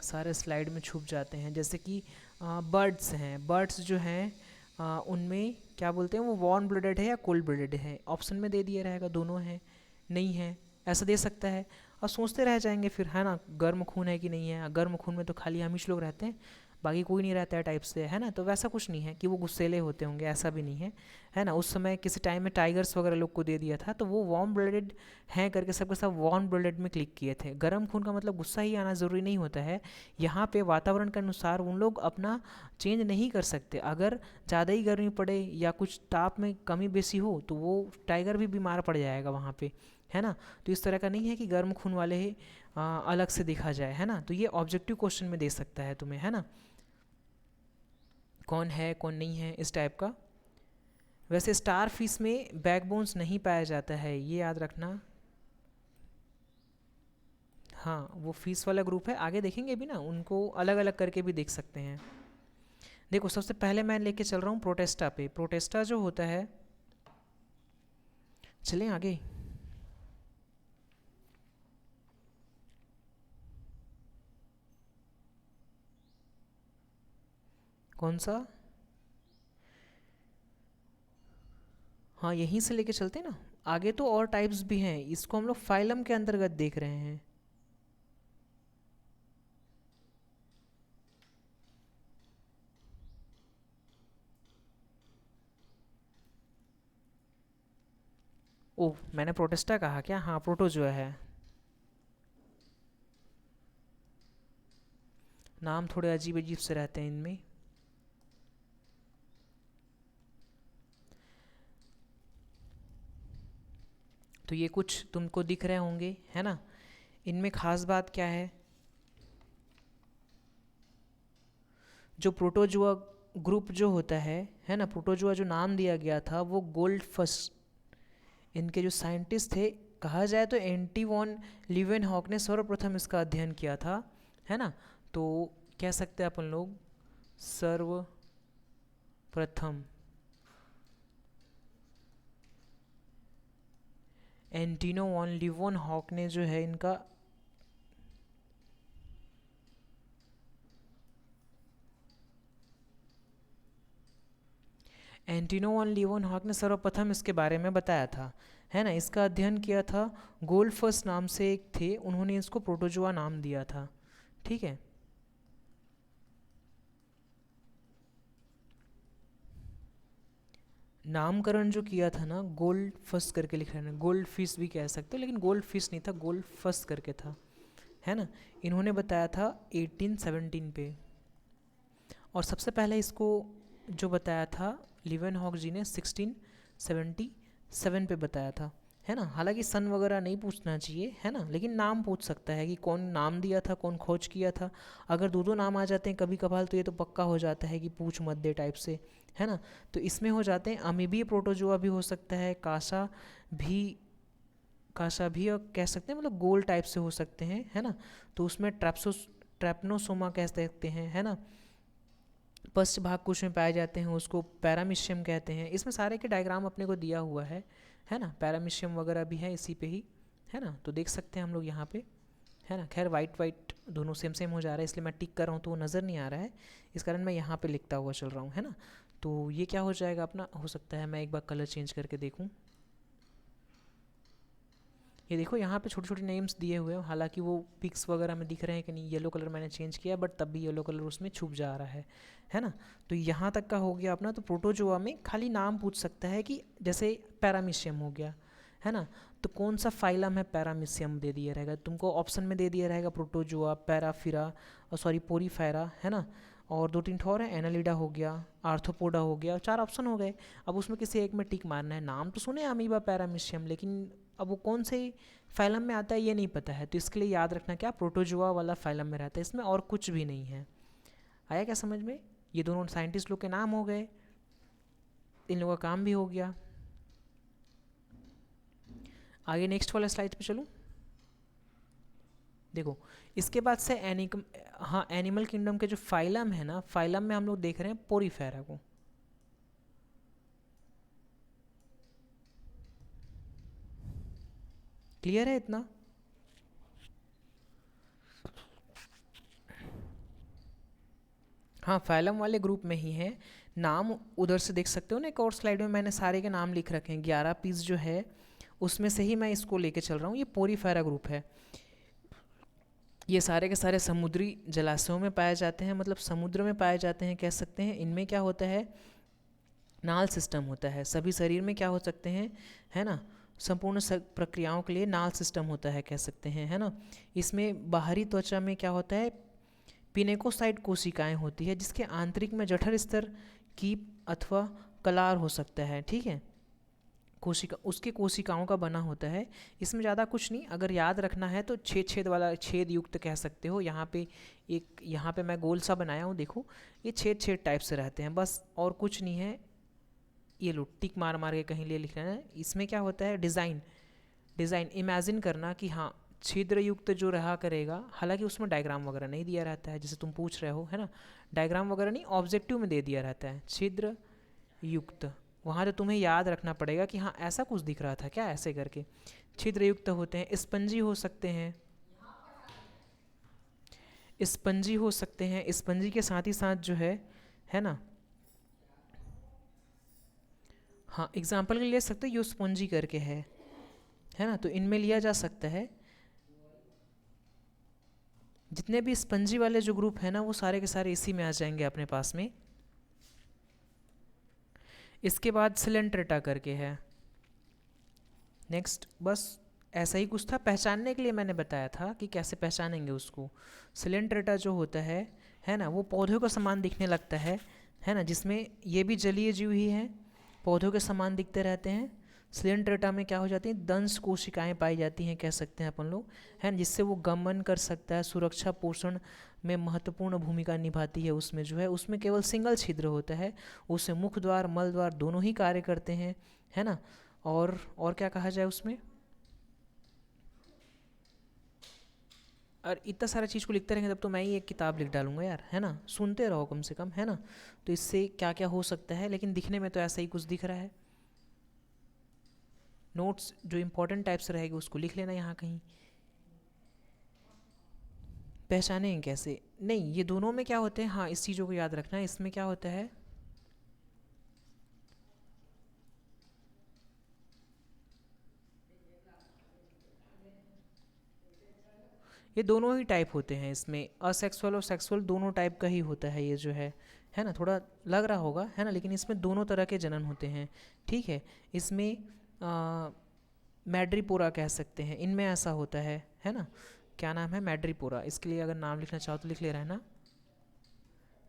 सारे स्लाइड में छुप जाते हैं। जैसे कि बर्ड्स हैं, बर्ड्स जो हैं उनमें क्या बोलते हैं, वो वार्म ब्लडेड है या कोल्ड ब्लडेड है, ऑप्शन में दे दिया रहेगा दोनों है, नहीं है, ऐसा दे सकता है। और सोचते रह जाएंगे फिर, है ना, गर्म खून है कि नहीं है, गर्म खून में तो खाली हम ही लोग रहते हैं, बाकी कोई नहीं रहता है टाइप से, है ना। तो वैसा कुछ नहीं है कि वो गुस्सेले होते होंगे, ऐसा भी नहीं है, है ना। उस समय किसी टाइम में टाइगर्स वगैरह लोग को दे दिया था तो वो वार्म ब्लडेड हैं करके सबके सब वार्म ब्लडेड में क्लिक किए थे। गर्म खून का मतलब गुस्सा ही आना ज़रूरी नहीं होता है। यहाँ पे वातावरण के अनुसार उन लोग अपना चेंज नहीं कर सकते। अगर ज़्यादा ही गर्मी पड़े या कुछ ताप में कमी बेसी हो तो वो टाइगर भी बीमार पड़ जाएगा वहाँ पे, है ना। तो इस तरह का नहीं है कि गर्म खून वाले ही अलग से देखा जाए, है ना। तो ये ऑब्जेक्टिव क्वेश्चन में दे सकता है तुम्हें, है ना, कौन है कौन नहीं है, इस टाइप का। वैसे स्टार फिश में बैकबोन्स नहीं पाया जाता है, ये याद रखना। हाँ, वो फिश वाला ग्रुप है, आगे देखेंगे भी ना, उनको अलग अलग करके भी देख सकते हैं। देखो सबसे पहले मैं लेके चल रहा हूँ प्रोटेस्टा पे। प्रोटेस्टा जो होता है, चलें आगे। कौन सा? हाँ, यहीं से लेके चलते हैं ना, आगे तो और टाइप्स भी हैं, इसको हम लोग फाइलम के अंतर्गत देख रहे हैं। ओह, मैंने प्रोटेस्टा कहा क्या? हाँ, प्रोटोजुआ है। नाम थोड़े अजीब अजीब से रहते हैं इनमें। तो ये कुछ तुमको दिख रहे होंगे, है ना। इनमें खास बात क्या है, जो प्रोटोजुआ ग्रुप जो होता है ना, प्रोटोजुआ जो नाम दिया गया था वो गोल्ड फर्स्ट, इनके जो साइंटिस्ट थे, कहा जाए तो एंटी वॉन लीवेनहॉक ने सर्वप्रथम इसका अध्ययन किया था, है ना। तो कह सकते हैं अपन लोग सर्वप्रथम एंटीनो वॉन लीवेनहॉक ने जो है इनका एंटीनो वॉन लीवेनहॉक ने सर्वप्रथम इसके बारे में बताया था, है ना। इसका अध्ययन किया था, गोल्डफर्स नाम से एक थे, उन्होंने इसको प्रोटोजुआ नाम दिया था, ठीक है। नामकरण जो किया था ना, गोल्ड फर्स्ट करके लिख रहे हैं, गोल्ड फिश भी कह सकते हो, लेकिन गोल्ड फिश नहीं था, गोल्ड फर्स्ट करके था, है ना। इन्होंने बताया था 1817 पे, और सबसे पहले इसको जो बताया था लिवेनहॉक जी ने 1677 पे बताया था, है ना। हालांकि सन वगैरह नहीं पूछना चाहिए, है ना, लेकिन नाम पूछ सकता है कि कौन नाम दिया था, कौन खोज किया था। अगर दो दो नाम आ जाते हैं कभी कभार तो ये तो पक्का हो जाता है कि पूछ मत दे टाइप से, है ना। तो इसमें हो जाते हैं अमीबीय प्रोटोजोआ भी हो सकता है, भी कासा भी और कह सकते हैं, मतलब गोल टाइप से हो सकते हैं, है ना। तो उसमें ट्रैप्नोसोमा कह सकते हैं, है ना। पश्च भाग कुछ में पाए जाते हैं, उसको पैरामीशियम कहते हैं। इसमें सारे के डायग्राम अपने को दिया हुआ है ना। पैरामीशियम वगैरह भी है इसी पे ही, है ना। तो देख सकते हैं हम लोग यहाँ पे, है ना। खैर वाइट वाइट दोनों सेम सेम हो जा रहा है, इसलिए मैं टिक कर रहा हूँ तो वो नज़र नहीं आ रहा है, इस कारण मैं यहाँ पे लिखता हुआ चल रहा हूँ, है ना। तो ये क्या हो जाएगा अपना, हो सकता है मैं एक बार कलर चेंज करके देखूँ। ये देखो यहाँ पे छोटे छोटे नेम्स दिए हुए हैं, हालांकि वो पिक्स वगैरह में दिख रहे हैं कि नहीं, येलो कलर मैंने चेंज किया बट तब भी येलो कलर उसमें छुप जा रहा है ना। तो यहाँ तक का हो गया अपना। तो प्रोटोजोआ में खाली नाम पूछ सकता है कि जैसे पैरामीशियम हो गया, है ना। तो कौन सा फाइलम है, पैरामीशियम दे दिया रहेगा तुमको, ऑप्शन में दे दिया रहेगा प्रोटोजोआ, पैराफिरा, सॉरी पोरीफेरा, है ना। और दो तीन ठोर है, एनालिडा हो गया, आर्थ्रोपोडा हो गया, चार ऑप्शन हो गए। अब उसमें किसी एक में टिक मारना है। नाम तो सुने अमीबा पैरामीशियम, लेकिन अब वो कौन से फाइलम में आता है ये नहीं पता है, तो इसके लिए याद रखना क्या, प्रोटोजोआ वाला फाइलम में रहता है, इसमें और कुछ भी नहीं है। आया क्या समझ में। ये दोनों साइंटिस्ट लोग के नाम हो गए, इन लोगों का काम भी हो गया। आगे नेक्स्ट वाला स्लाइड पे चलूँ। देखो इसके बाद से एनिमल किंगडम के जो फाइलम है ना, फाइलम में हम लोग देख रहे हैं पोरीफेरा को। क्लियर है इतना। हाँ फाइलम वाले ग्रुप में ही है। नाम उधर से देख सकते हो ना, एक और स्लाइड में मैंने सारे के नाम लिख रखे हैं, 11 पीस जो है उसमें से ही मैं इसको लेके चल रहा हूँ। ये पोरीफेरा ग्रुप है। ये सारे के सारे समुद्री जलाशयों में पाए जाते हैं, मतलब समुद्र में पाए जाते हैं कह सकते हैं। इनमें क्या होता है, नाल सिस्टम होता है। सभी शरीर में क्या हो सकते हैं, है ना, संपूर्ण प्रक्रियाओं के लिए नाल सिस्टम होता है कह सकते हैं, है ना। इसमें बाहरी त्वचा में क्या होता है, पिनेकोसाइट कोशिकाएं होती है, जिसके आंतरिक में जठर स्तर कीप अथवा कलार हो सकता है, ठीक है। कोशिका उसके कोशिकाओं का बना होता है। इसमें ज़्यादा कुछ नहीं, अगर याद रखना है तो छेद छेद वाला, छेद युक्त कह सकते हो। यहाँ पे यहाँ पे मैं गोल सा बनाया हूँ, देखो ये छेद छेद टाइप से रहते हैं, बस और कुछ नहीं है। ये लो टिक मार मार के कहीं ले लिखना है। इसमें क्या होता है, डिज़ाइन इमेजिन करना कि हाँ छिद्र युक्त जो रहा करेगा, हालांकि उसमें डायग्राम वगैरह नहीं दिया रहता है, जैसे तुम पूछ रहे हो, है ना। डायग्राम वगैरह नहीं, ऑब्जेक्टिव में दे दिया रहता है छिद्र युक्त। वहाँ तो तुम्हें याद रखना पड़ेगा कि हाँ ऐसा कुछ दिख रहा था क्या, ऐसे करके छिद्र युक्त होते हैं। स्पंजी हो सकते हैं, स्पंजी हो सकते हैं। स्पंजी के साथ ही साथ जो है ना, हाँ एग्जाम्पल के लिए ले सकते हो, यो स्पंजी करके है ना, तो इनमें लिया जा सकता है। जितने भी स्पंजी वाले जो ग्रुप है ना, वो सारे के सारे इसी में आ जाएंगे अपने पास में। इसके बाद सिलेंट्रेटा करके है नेक्स्ट। बस ऐसा ही कुछ था, पहचानने के लिए मैंने बताया था कि कैसे पहचानेंगे उसको। सिलेंट्रेटा जो होता है ना, वो पौधों का समान दिखने लगता है ना, जिसमें ये भी जलीय जीव ही है, पौधों के समान दिखते रहते हैं। सिलेंट्रेटा में क्या हो जाती हैं, दंश कोशिकाएं पाई जाती हैं कह सकते हैं अपन लोग, है ना, जिससे वो गमन कर सकता है, सुरक्षा पोषण में महत्वपूर्ण भूमिका निभाती है। उसमें जो है, उसमें केवल सिंगल छिद्र होता है, उससे मुख द्वार मल द्वार दोनों ही कार्य करते हैं, है ना। और क्या कहा जाए उसमें, और इतना सारा चीज़ को लिखते रहेंगे तब तो मैं ही एक किताब लिख डालूंगा यार, है ना। सुनते रहो कम से कम, है ना। तो इससे क्या क्या हो सकता है, लेकिन दिखने में तो ऐसा ही कुछ दिख रहा है। नोट्स जो इंपॉर्टेंट टाइप से रहेगी उसको लिख लेना यहाँ कहीं। पहचानें कैसे, नहीं ये दोनों में क्या होते हैं, हाँ इस चीज़ों को याद रखना है। इसमें क्या होता है, ये दोनों ही टाइप होते हैं। इसमें असेक्सुअल और सेक्सुअल दोनों टाइप का ही होता है ये जो है है ना, थोड़ा लग रहा होगा, है ना, लेकिन इसमें दोनों तरह के जनन होते हैं, ठीक है। इसमें मैड्रीपोरा कह सकते हैं, इनमें ऐसा होता है ना। क्या नाम है? मैड्रीपोरा। इसके लिए अगर नाम लिखना चाहो तो लिख ले रहा है ना,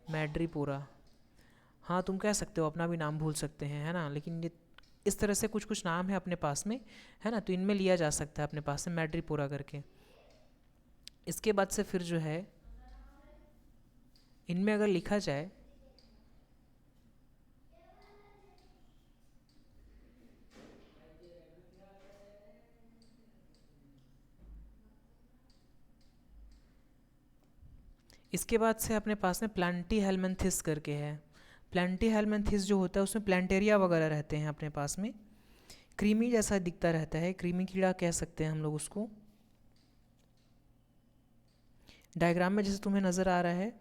मैड्रीपोरा। हाँ, तुम कह सकते हो, अपना भी नाम भूल सकते हैं, है ना, लेकिन ये इस तरह से कुछ कुछ नाम है अपने पास में, है ना, तो इनमें लिया जा सकता है अपने पास में मैड्रीपोरा करके। इसके बाद से फिर जो है इनमें अगर लिखा जाए, इसके बाद से अपने पास में प्लांटी हेलमेंथिस करके है। प्लांटी हेलमेंथिस जो होता है उसमें प्लांटेरिया वगैरह रहते हैं अपने पास में, क्रीमी जैसा दिखता रहता है, क्रीमी कीड़ा कह सकते हैं हम लोग उसको। डायग्राम में जैसे तुम्हें नज़र आ रहा है,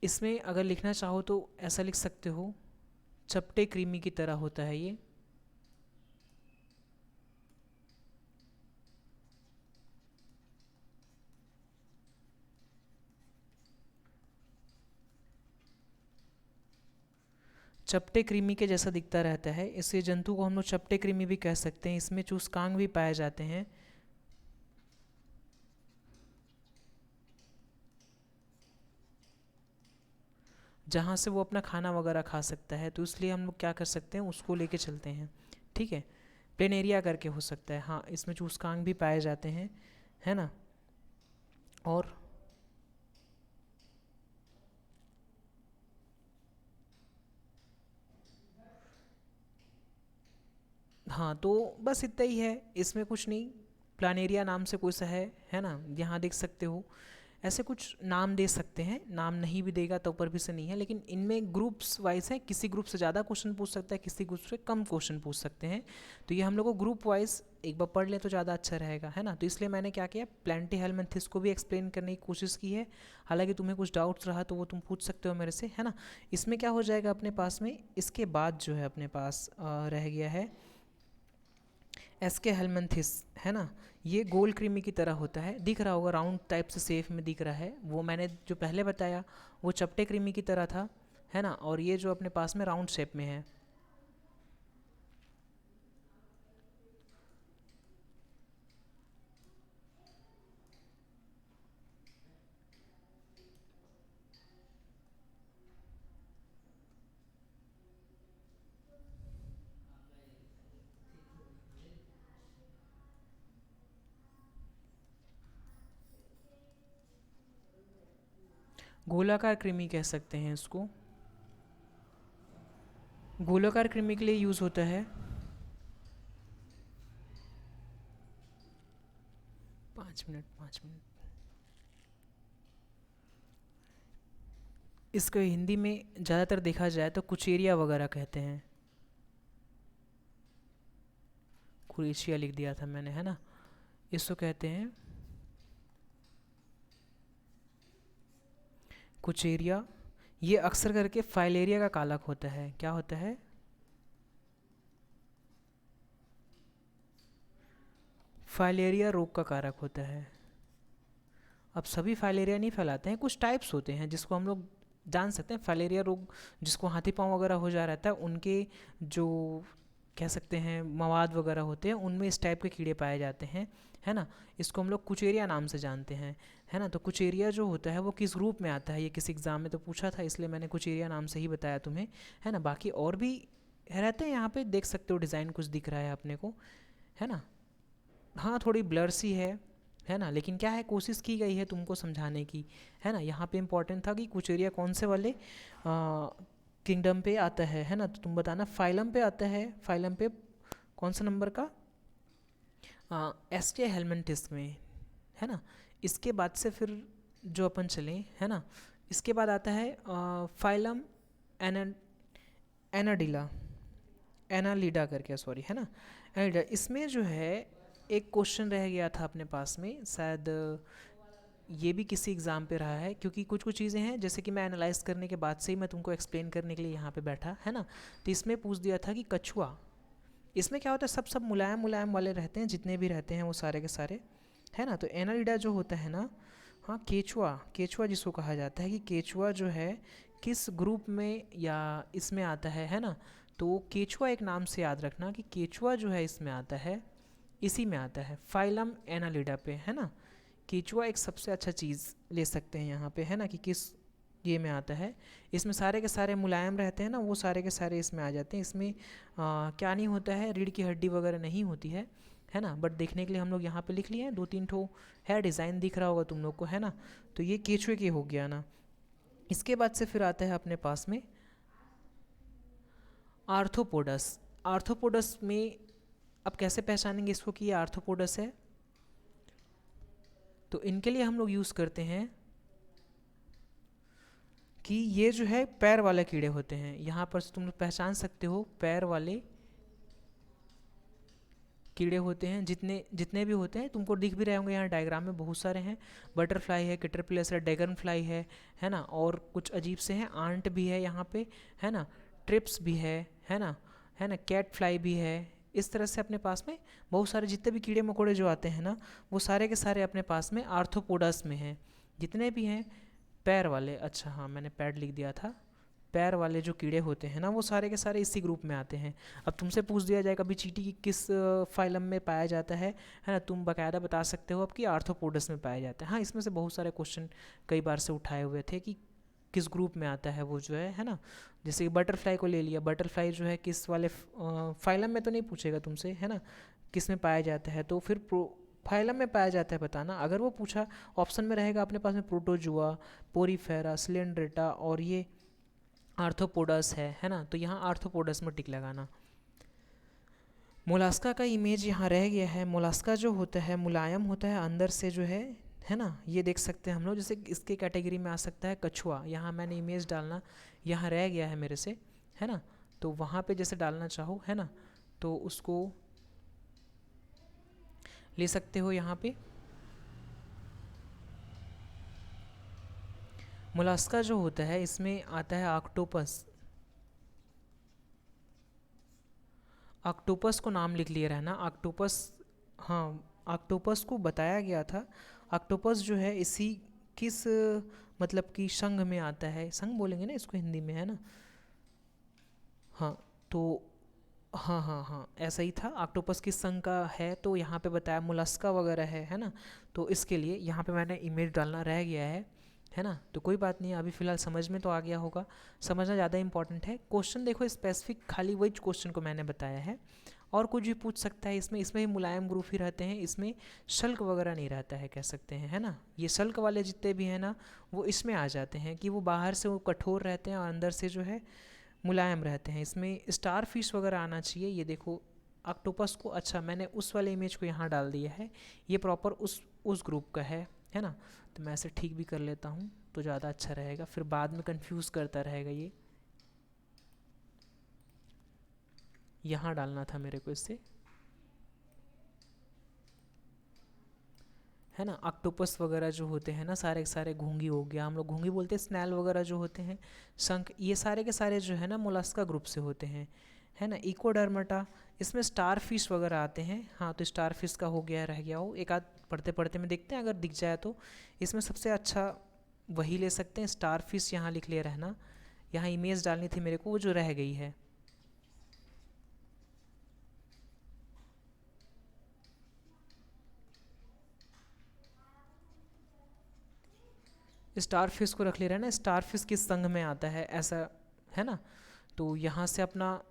इसमें अगर लिखना चाहो तो ऐसा लिख सकते हो, चपटे क्रीमी की तरह होता है ये। चपटे कृमि के जैसा दिखता रहता है, इस जंतु को हम लोग चपटे कृमि भी कह सकते हैं। इसमें चूसकांग भी पाए जाते हैं। जहाँ से वो अपना खाना वगैरह खा सकता है, तो इसलिए हम लोग क्या कर सकते हैं, उसको लेके चलते हैं, ठीक है। प्लेनेरिया करके हो सकता है, हाँ, इसमें चूसकांग भी पाए जाते हैं, है ना। और हाँ, तो बस इतना ही है, इसमें कुछ नहीं। प्लानेरिया नाम से कोई सा है ना, यहाँ देख सकते हो। ऐसे कुछ नाम दे सकते हैं, नाम नहीं भी देगा तो ऊपर भी से नहीं है, लेकिन इनमें ग्रुप्स वाइज है, किसी ग्रुप से ज़्यादा क्वेश्चन पूछ सकता है, किसी ग्रुप से कम क्वेश्चन पूछ सकते हैं। तो ये हम लोग को ग्रुप वाइज एक बार पढ़ लें तो ज़्यादा अच्छा रहेगा, है ना। तो इसलिए मैंने क्या किया, प्लेंटीहेलमिन्थिस को भी एक्सप्लेन करने की कोशिश की है। हालांकि तुम्हें कुछ डाउट्स रहा तो वो तुम पूछ सकते हो मेरे से, है ना। इसमें क्या हो जाएगा अपने पास में, इसके बाद जो है अपने पास रह गया है एस्के हेलमिन्थिस, है ना। ये गोल क्रीमी की तरह होता है, दिख रहा होगा, राउंड टाइप से सेफ में दिख रहा है। वो मैंने जो पहले बताया वो चपटे क्रीमी की तरह था, है ना, और ये जो अपने पास में राउंड शेप में है। गोलाकार कृमि कह सकते हैं इसको, गोलाकार कृमि के लिए यूज़ होता है। 5 मिनट 5 मिनट। इसको हिंदी में ज़्यादातर देखा जाए तो कुचेरिया वगैरह कहते हैं। कुरेशिया लिख दिया था मैंने, है ना। इसको कहते हैं कुचेरिया। ये अक्सर करके फाइलेरिया का कालक होता है। क्या होता है? फाइलेरिया रोग का कारक होता है। अब सभी फाइलेरिया नहीं फैलाते हैं, कुछ टाइप्स होते हैं जिसको हम लोग जान सकते हैं। फाइलेरिया रोग जिसको हाथी पाँव वगैरह हो जा रहता है, उनके जो कह सकते हैं मवाद वगैरह होते हैं, उनमें इस टाइप के कीड़े पाए जाते हैं, है ना। इसको हम लोग कुचेरिया नाम से जानते हैं, है ना। तो कुचेरिया जो होता है वो किस रूप में आता है, ये किसी एग्ज़ाम में तो पूछा था, इसलिए मैंने कुचेरिया नाम से ही बताया तुम्हें, है ना। बाकी और भी रहते हैं, यहाँ पे देख सकते हो, डिज़ाइन कुछ दिख रहा है अपने को, है ना। हाँ, थोड़ी ब्लर सी है ना, लेकिन क्या है, कोशिश की गई है तुमको समझाने की, है ना। यहाँ पे इम्पोर्टेंट था कि कुचेरिया कौन से वाले किंगडम पे आता है ना। तो तुम बताना, फाइलम पे आता है, फाइलम पे कौन सा नंबर का, एस्टे हेलमेंटिस में, है ना। इसके बाद से फिर जो अपन चलें, है ना, इसके बाद आता है फाइलम एना एनाडिला, एनालिडा करके, सॉरी, है ना, एनालिडा। इसमें जो है एक क्वेश्चन रह गया था अपने पास में, शायद ये भी किसी एग्ज़ाम पे रहा है, क्योंकि कुछ कुछ चीज़ें हैं जैसे कि मैं एनालाइज करने के बाद से ही मैं तुमको एक्सप्लेन करने के लिए यहाँ पे बैठा, है ना। तो इसमें पूछ दिया था कि कछुआ, इसमें क्या होता है, सब सब मुलायम मुलायम वाले रहते हैं, जितने भी रहते हैं वो सारे के सारे, है ना। तो एनालिडा जो होता है ना, हाँ केचुआ, केचुआ जिसको कहा जाता है कि केचुआ जो है किस ग्रुप में या इसमें आता है ना। तो केचुआ एक नाम से याद रखना कि केचुआ जो है इसमें आता है, इसी में आता है फाइलम एनालिडा पे, है ना। केचुआ एक सबसे अच्छा चीज़ ले सकते हैं यहाँ पे, है ना, कि किस ये में आता है। इसमें सारे के सारे मुलायम रहते हैं ना, वो सारे के सारे इसमें आ जाते हैं। इसमें क्या नहीं होता है, रीढ़ की हड्डी वगैरह नहीं होती है ना। बट देखने के लिए हम लोग यहाँ पे लिख लिए हैं, 2-3 ठो है, डिज़ाइन दिख रहा होगा तुम लोग को, है ना। तो ये केचुए के हो गया ना। इसके बाद से फिर आता है अपने पास में आर्थ्रोपोडस। आर्थ्रोपोडस में अब कैसे पहचानेंगे इसको कि ये आर्थ्रोपोडस है, तो इनके लिए हम लोग यूज़ करते हैं कि ये जो है पैर वाले कीड़े होते हैं। यहाँ पर तुम लोग पहचान सकते हो, पैर वाले कीड़े होते हैं, जितने जितने भी होते हैं तुमको दिख भी रहे होंगे यहाँ डायग्राम में, बहुत सारे हैं। बटरफ्लाई है, कैटरपिलर है, ड्रैगन फ्लाई है ना, और कुछ अजीब से हैं, आंट भी है यहाँ पे, है ना, ट्रिप्स भी है ना, कैट फ्लाई भी है। इस तरह से अपने पास में बहुत सारे जितने भी कीड़े मकोड़े जो आते हैं ना, वो सारे के सारे अपने पास में आर्थ्रोपोडस में हैं, जितने भी हैं पैर वाले। अच्छा हाँ, मैंने पैड लिख दिया था। पैर वाले जो कीड़े होते हैं ना, वो सारे के सारे इसी ग्रुप में आते हैं। अब तुमसे पूछ दिया जाए कभी चींटी की किस फाइलम में पाया जाता है ना, तुम बाकायदा बता सकते हो अब कि आर्थ्रोपोडस में पाया जाता है। हाँ, इसमें से बहुत सारे क्वेश्चन कई बार से उठाए हुए थे कि किस ग्रुप में आता है वो जो है ना। जैसे कि बटरफ्लाई को ले लिया, बटरफ्लाई जो है किस वाले फाइलम में तो नहीं पूछेगा तुमसे, है ना, किस में पाया जाता है, तो फिर फाइलम में पाया जाता है बताना। अगर वो पूछा ऑप्शन में रहेगा अपने पास में प्रोटोजुआ, पोरीफेरा, सिलेंड्रेटा और ये आर्थ्रोपोडस है ना, तो यहाँ आर्थ्रोपोडस में टिक लगाना। मोलास्का का इमेज यहाँ रह गया है। मोलास्का जो होता है मुलायम होता है अंदर से जो है ना, ये देख सकते हैं हम लोग। जैसे इसके कैटेगरी में आ सकता है कछुआ, यहाँ मैंने इमेज डालना यहाँ रह गया है मेरे से, है ना, तो वहाँ पे जैसे डालना चाहो, है ना, तो उसको ले सकते हो यहाँ पे। मोलास्का जो होता है इसमें आता है ऑक्टोपस। ऑक्टोपस को नाम लिख लिए रहना, ऑक्टोपस। हाँ, ऑक्टोपस को बताया गया था। ऑक्टोपस जो है इसी किस मतलब कि संघ में आता है, संघ बोलेंगे ना इसको हिंदी में, है ना। हाँ, तो हाँ ऐसा ही था, ऑक्टोपस किस संघ का है, तो यहाँ पे बताया मोलस्का वगैरह है ना। तो इसके लिए यहाँ पे मैंने इमेज डालना रह गया है ना। तो कोई बात नहीं, अभी फ़िलहाल समझ में तो आ गया होगा, समझना ज़्यादा इंपॉर्टेंट है। क्वेश्चन देखो स्पेसिफिक, खाली वही क्वेश्चन को मैंने बताया है, और कुछ भी पूछ सकता है इसमें। इसमें ही मुलायम ग्रुप ही रहते हैं, इसमें शल्क वगैरह नहीं रहता है, कह सकते हैं, है ना। ये शल्क वाले जितने भी हैं ना, वो इसमें आ जाते हैं कि वो बाहर से वो कठोर रहते हैं और अंदर से जो है मुलायम रहते हैं। इसमें स्टार फिश वगैरह आना चाहिए। ये देखो ऑक्टोपस को, अच्छा मैंने उस वाले इमेज को यहाँ डाल दिया है, ये प्रॉपर उस ग्रुप का है ना। तो मैं ऐसे ठीक भी कर लेता हूँ तो ज़्यादा अच्छा रहेगा, फिर बाद में कंफ्यूज करता रहेगा ये। यहाँ डालना था मेरे को इससे, है ना। ऑक्टोपस वगैरह जो होते हैं ना, सारे के सारे, घोंगी हो गया, हम लोग घोंगी बोलते हैं, स्नैल वगैरह जो होते हैं, शंख, ये सारे के सारे जो है ना मोलस्का ग्रुप से होते हैं, है ना। इकोडर्माटा, इसमें स्टार फिश वगैरह आते हैं। हाँ, तो स्टार फिश का हो गया, रह गया हो, एक आध पढ़ते पढ़ते में देखते हैं अगर दिख जाए तो। इसमें सबसे अच्छा वही ले सकते हैं, स्टार फिश यहाँ लिख ले रहना। यहाँ इमेज डालनी थी मेरे को, वो जो रह गई है। स्टार फिश को रख ले रहा है ना, स्टार फिश किस संघ में आता है ऐसा, है ना। तो यहाँ से अपना